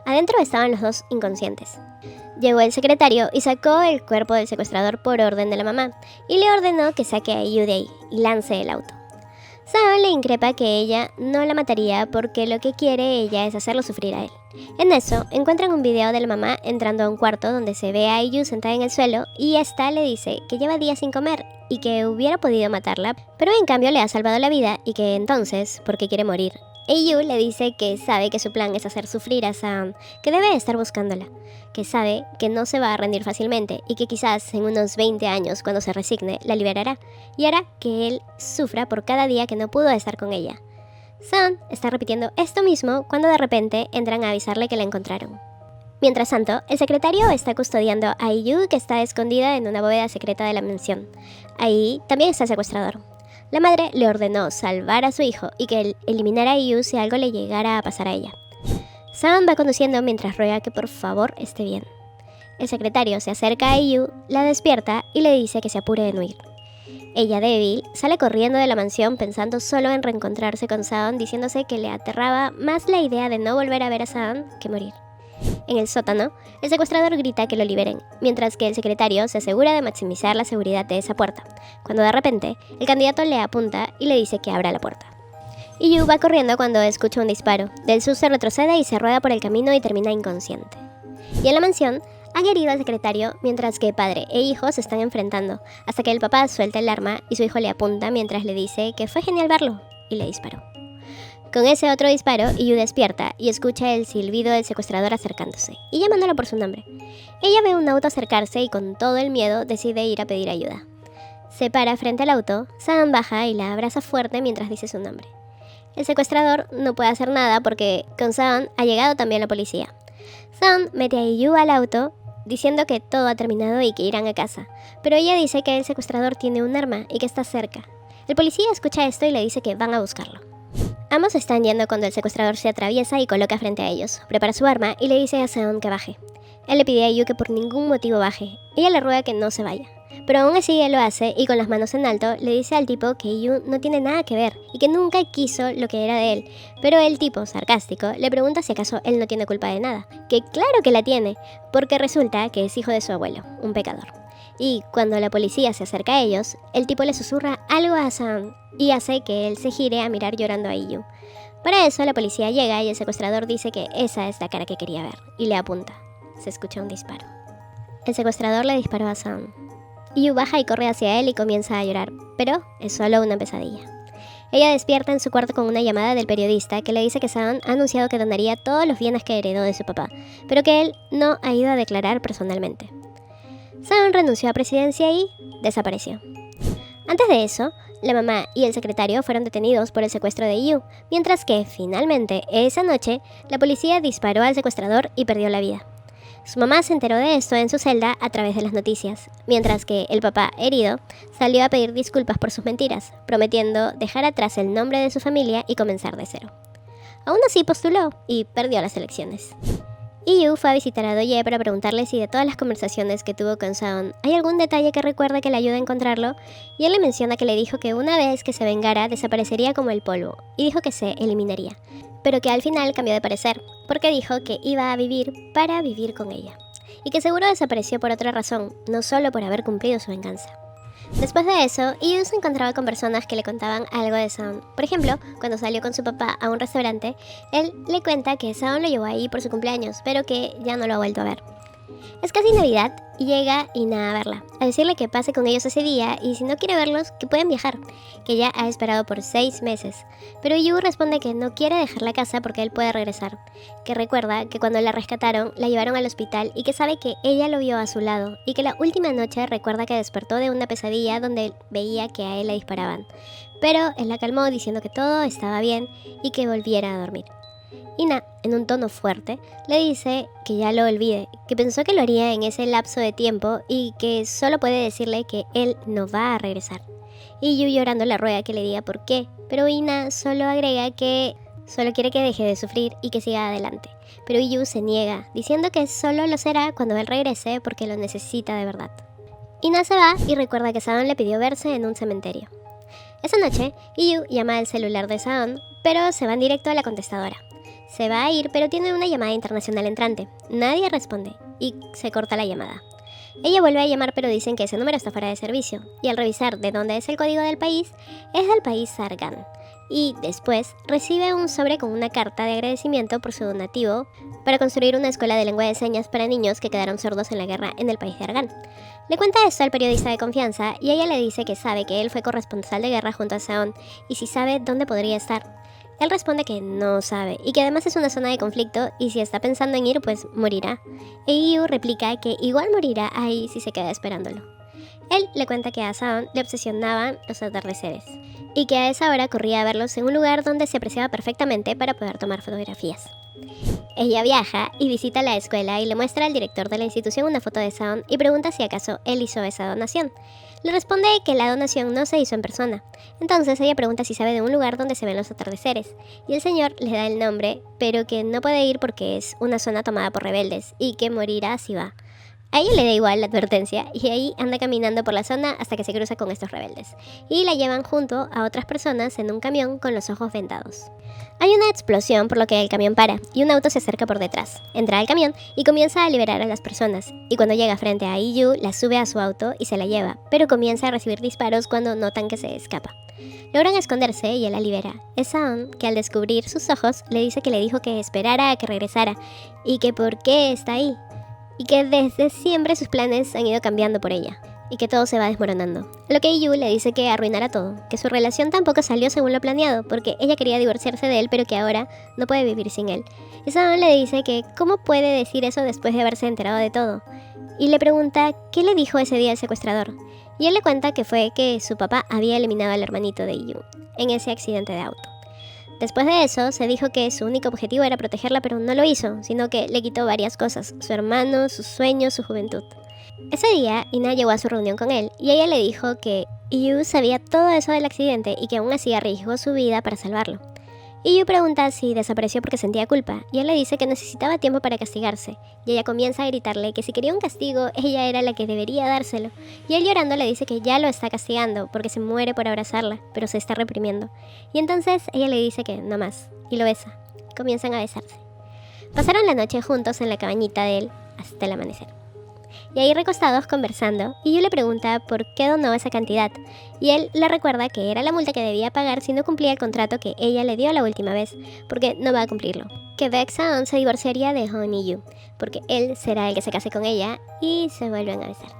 Speaker 1: Adentro estaban los dos inconscientes. Llegó el secretario y sacó el cuerpo del secuestrador por orden de la mamá, y le ordenó que saque a IU de ahí y lance el auto. Seon le increpa que ella no la mataría porque lo que quiere ella es hacerlo sufrir a él. En eso, encuentran un video de la mamá entrando a un cuarto donde se ve a IU sentada en el suelo y esta le dice que lleva días sin comer y que hubiera podido matarla, pero en cambio le ha salvado la vida y que entonces, porque quiere morir. IU le dice que sabe que su plan es hacer sufrir a Seon, que debe estar buscándola, que sabe que no se va a rendir fácilmente y que quizás en unos 20 años, cuando se resigne, la liberará y hará que él sufra por cada día que no pudo estar con ella. Seon está repitiendo esto mismo cuando de repente entran a avisarle que la encontraron. Mientras tanto, el secretario está custodiando a IU, que está escondida en una bóveda secreta de la mansión. Ahí también está el secuestrador. La madre le ordenó salvar a su hijo y que él eliminara a IU si algo le llegara a pasar a ella. Seon va conduciendo mientras ruega que por favor esté bien. El secretario se acerca a IU, la despierta y le dice que se apure en huir. Ella, débil, sale corriendo de la mansión pensando solo en reencontrarse con Seon, diciéndose que le aterraba más la idea de no volver a ver a Seon que morir. en el sótano, el secuestrador grita que lo liberen, mientras que el secretario se asegura de maximizar la seguridad de esa puerta, cuando de repente el candidato le apunta y le dice que abra la puerta. Yu va corriendo cuando escucha un disparo. Del susto retrocede y se rueda por el camino y termina inconsciente. Y en la mansión, han herido al secretario mientras que padre e hijo se están enfrentando, hasta que el papá suelta el arma y su hijo le apunta mientras le dice que fue genial verlo, y le disparó. Con ese otro disparo, Yu despierta y escucha el silbido del secuestrador acercándose y llamándolo por su nombre. Ella ve un auto acercarse y con todo el miedo decide ir a pedir ayuda. Se para frente al auto, Sam baja y la abraza fuerte mientras dice su nombre. El secuestrador no puede hacer nada porque con Sam ha llegado también la policía. Sam mete a Yu al auto diciendo que todo ha terminado y que irán a casa, pero ella dice que el secuestrador tiene un arma y que está cerca. El policía escucha esto y le dice que van a buscarlo. Ambos están yendo cuando el secuestrador se atraviesa y coloca frente a ellos, prepara su arma y le dice a Seon que baje. Él le pide a Yu que por ningún motivo baje. Ella le ruega que no se vaya, pero aún así él lo hace y con las manos en alto le dice al tipo que Yu no tiene nada que ver y que nunca quiso lo que era de él, pero el tipo, sarcástico, le pregunta si acaso él no tiene culpa de nada, que claro que la tiene, porque resulta que es hijo de su abuelo, un pecador. Y cuando la policía se acerca a ellos, el tipo le susurra algo a Sam y hace que él se gire a mirar llorando a Yu. Para eso la policía llega y el secuestrador dice que esa es la cara que quería ver y le apunta. Se escucha un disparo. El secuestrador le disparó a Sam. Yu baja y corre hacia él y comienza a llorar, pero es solo una pesadilla. Ella despierta en su cuarto con una llamada del periodista que le dice que Sam ha anunciado que donaría todos los bienes que heredó de su papá, pero que él no ha ido a declarar personalmente. Sam renunció a presidencia y desapareció. Antes de eso, la mamá y el secretario fueron detenidos por el secuestro de Yu, mientras que, finalmente, esa noche, la policía disparó al secuestrador y perdió la vida. Su mamá se enteró de esto en su celda a través de las noticias, mientras que el papá, herido, salió a pedir disculpas por sus mentiras, prometiendo dejar atrás el nombre de su familia y comenzar de cero. Aún así postuló y perdió las elecciones. Yu fue a visitar a Do-ye para preguntarle si de todas las conversaciones que tuvo con Seon hay algún detalle que recuerde que le ayude a encontrarlo, y él le menciona que le dijo que una vez que se vengara desaparecería como el polvo, y dijo que se eliminaría, pero que al final cambió de parecer, porque dijo que iba a vivir para vivir con ella, y que seguro desapareció por otra razón, no solo por haber cumplido su venganza. Después de eso, Yu se encontraba con personas que le contaban algo de Seon. Por ejemplo, cuando salió con su papá a un restaurante, él le cuenta que Seon lo llevó ahí por su cumpleaños, pero que ya no lo ha vuelto a ver. Es casi Navidad y llega Ina a verla, a decirle que pase con ellos ese día y si no quiere verlos, que pueden viajar, que ella ha esperado por 6 meses. Pero Yu responde que no quiere dejar la casa porque él puede regresar, que recuerda que cuando la rescataron, la llevaron al hospital y que sabe que ella lo vio a su lado y que la última noche recuerda que despertó de una pesadilla donde veía que a él le disparaban. Pero él la calmó diciendo que todo estaba bien y que volviera a dormir. Ina, en un tono fuerte, le dice que ya lo olvide, que pensó que lo haría en ese lapso de tiempo y que solo puede decirle que él no va a regresar. Y Yu llorando le ruega que le diga por qué, pero Ina solo agrega que solo quiere que deje de sufrir y que siga adelante. Pero Yu se niega, diciendo que solo lo será cuando él regrese porque lo necesita de verdad. Ina se va y recuerda que Seon le pidió verse en un cementerio. Esa noche, Yu llama al celular de Seon, pero se van directo a la contestadora. Se va a ir, pero tiene una llamada internacional entrante. Nadie responde y se corta la llamada. Ella vuelve a llamar, pero dicen que ese número está fuera de servicio. Y al revisar de dónde es el código del país, es del país Sargan. Y después recibe un sobre con una carta de agradecimiento por su donativo para construir una escuela de lengua de señas para niños que quedaron sordos en la guerra en el país de Argan. Le cuenta esto al periodista de confianza y ella le dice que sabe que él fue corresponsal de guerra junto a Seon y si sabe dónde podría estar. Él responde que no sabe y que además es una zona de conflicto y si está pensando en ir, pues morirá. E Yu replica que igual morirá ahí si se queda esperándolo. Él le cuenta que a Seon le obsesionaban los atardeceres y que a esa hora corría a verlos en un lugar donde se apreciaba perfectamente para poder tomar fotografías. Ella viaja y visita la escuela y le muestra al director de la institución una foto de Seon y pregunta si acaso él hizo esa donación. Le responde que la donación no se hizo en persona. Entonces ella pregunta si sabe de un lugar donde se ven los atardeceres, y el señor le da el nombre, pero que no puede ir porque es una zona tomada por rebeldes, y que morirá si va. A ella le da igual la advertencia, y ahí anda caminando por la zona hasta que se cruza con estos rebeldes, y la llevan junto a otras personas en un camión con los ojos vendados. Hay una explosión por lo que el camión para y un auto se acerca por detrás. Entra al camión y comienza a liberar a las personas. Y cuando llega frente a IU, la sube a su auto y se la lleva, pero comienza a recibir disparos cuando notan que se escapa. Logran esconderse y él la libera. Es Saon que al descubrir sus ojos le dice que le dijo que esperara a que regresara y que por qué está ahí. Y que desde siempre sus planes han ido cambiando por ella. Y que todo se va desmoronando. A lo que IU le dice que arruinará todo, que su relación tampoco salió según lo planeado, porque ella quería divorciarse de él, pero que ahora no puede vivir sin él. Y Saon le dice que cómo puede decir eso después de haberse enterado de todo. Y le pregunta qué le dijo ese día el secuestrador. Y él le cuenta que fue que su papá había eliminado al hermanito de IU en ese accidente de auto. Después de eso, se dijo que su único objetivo era protegerla, pero no lo hizo, sino que le quitó varias cosas: su hermano, sus sueños, su juventud. Ese día, Ina llegó a su reunión con él y ella le dijo que Yu sabía todo eso del accidente y que aún así arriesgó su vida para salvarlo. Yu pregunta si desapareció porque sentía culpa y él le dice que necesitaba tiempo para castigarse, y ella comienza a gritarle que si quería un castigo, ella era la que debería dárselo, y él llorando le dice que ya lo está castigando porque se muere por abrazarla, pero se está reprimiendo. Y entonces ella le dice que no más, y lo besa. Comienzan a besarse. Pasaron la noche juntos en la cabañita de él hasta el amanecer. Y ahí recostados conversando, Yu le pregunta por qué donó esa cantidad, y él le recuerda que era la multa que debía pagar si no cumplía el contrato que ella le dio la última vez, porque no va a cumplirlo. Que Baek Saon se divorciaría de Hon y Yu, porque él será el que se case con ella, y se vuelven a besar.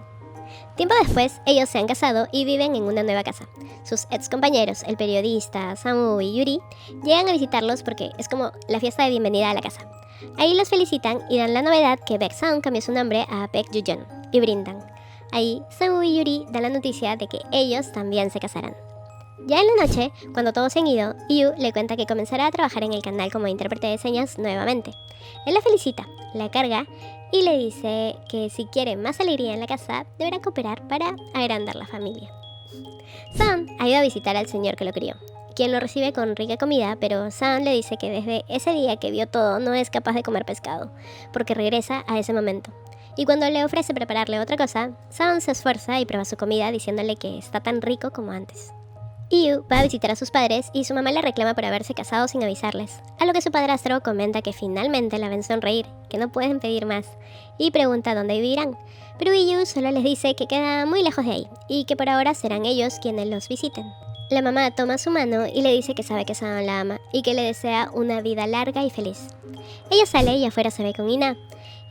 Speaker 1: Tiempo después, ellos se han casado y viven en una nueva casa. Sus ex compañeros, el periodista Samu y Yuri, llegan a visitarlos porque es como la fiesta de bienvenida a la casa. Ahí los felicitan y dan la novedad que Baek Saon cambió su nombre a Baek Jujeon y brindan. Ahí, Samu y Yuri dan la noticia de que ellos también se casarán. Ya en la noche, cuando todos se han ido, Yu le cuenta que comenzará a trabajar en el canal como intérprete de señas nuevamente. Él la felicita, la carga y le dice que si quiere más alegría en la casa, deberá cooperar para agrandar la familia. Saon ha ido a visitar al señor que lo crió, quien lo recibe con rica comida, pero Saon le dice que desde ese día que vio todo no es capaz de comer pescado, porque regresa a ese momento. Y cuando le ofrece prepararle otra cosa, Saon se esfuerza y prueba su comida diciéndole que está tan rico como antes. Yu va a visitar a sus padres y su mamá le reclama por haberse casado sin avisarles, a lo que su padrastro comenta que finalmente la ven sonreír, que no pueden pedir más, y pregunta dónde vivirán, pero Yu solo les dice que queda muy lejos de ahí, y que por ahora serán ellos quienes los visiten. La mamá toma su mano y le dice que sabe que Saon la ama, y que le desea una vida larga y feliz. Ella sale y afuera se ve con Ina.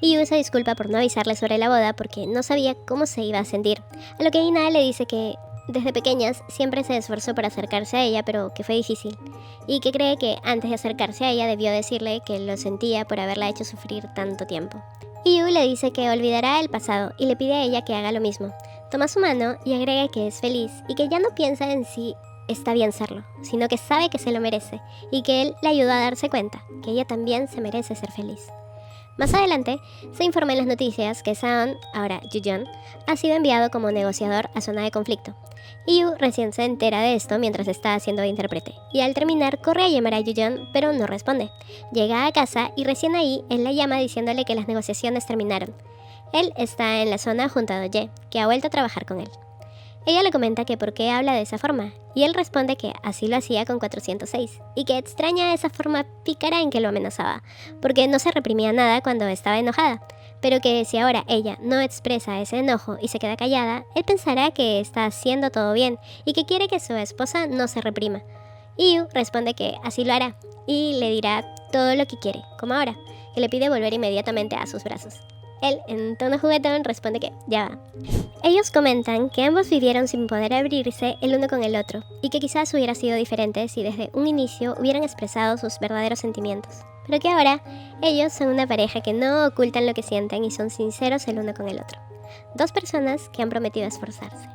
Speaker 1: Yu se disculpa por no avisarle sobre la boda porque no sabía cómo se iba a sentir, a lo que Ina le dice que desde pequeñas siempre se esforzó por acercarse a ella, pero que fue difícil, y que cree que antes de acercarse a ella debió decirle que lo sentía por haberla hecho sufrir tanto tiempo. Yu le dice que olvidará el pasado y le pide a ella que haga lo mismo. Toma su mano y agrega que es feliz y que ya no piensa en si está bien serlo, sino que sabe que se lo merece y que él le ayudó a darse cuenta que ella también se merece ser feliz. Más adelante, se informa en las noticias que Saon, ahora Jujeon, ha sido enviado como negociador a zona de conflicto. Yu recién se entera de esto mientras está haciendo de intérprete, y al terminar corre a llamar a Jujeon, pero no responde. Llega a casa y recién ahí él la llama diciéndole que las negociaciones terminaron. Él está en la zona junto a Doye, que ha vuelto a trabajar con él. Ella le comenta que por qué habla de esa forma, y él responde que así lo hacía con 406, y que extraña esa forma pícara en que lo amenazaba, porque no se reprimía nada cuando estaba enojada, pero que si ahora ella no expresa ese enojo y se queda callada, él pensará que está haciendo todo bien, y que quiere que su esposa no se reprima. Yu responde que así lo hará, y le dirá todo lo que quiere, como ahora, que le pide volver inmediatamente a sus brazos. Él, en tono juguetón, responde que ya va. Ellos comentan que ambos vivieron sin poder abrirse el uno con el otro, y que quizás hubiera sido diferente si desde un inicio hubieran expresado sus verdaderos sentimientos, pero que ahora ellos son una pareja que no ocultan lo que sienten y son sinceros el uno con el otro. Dos personas que han prometido esforzarse.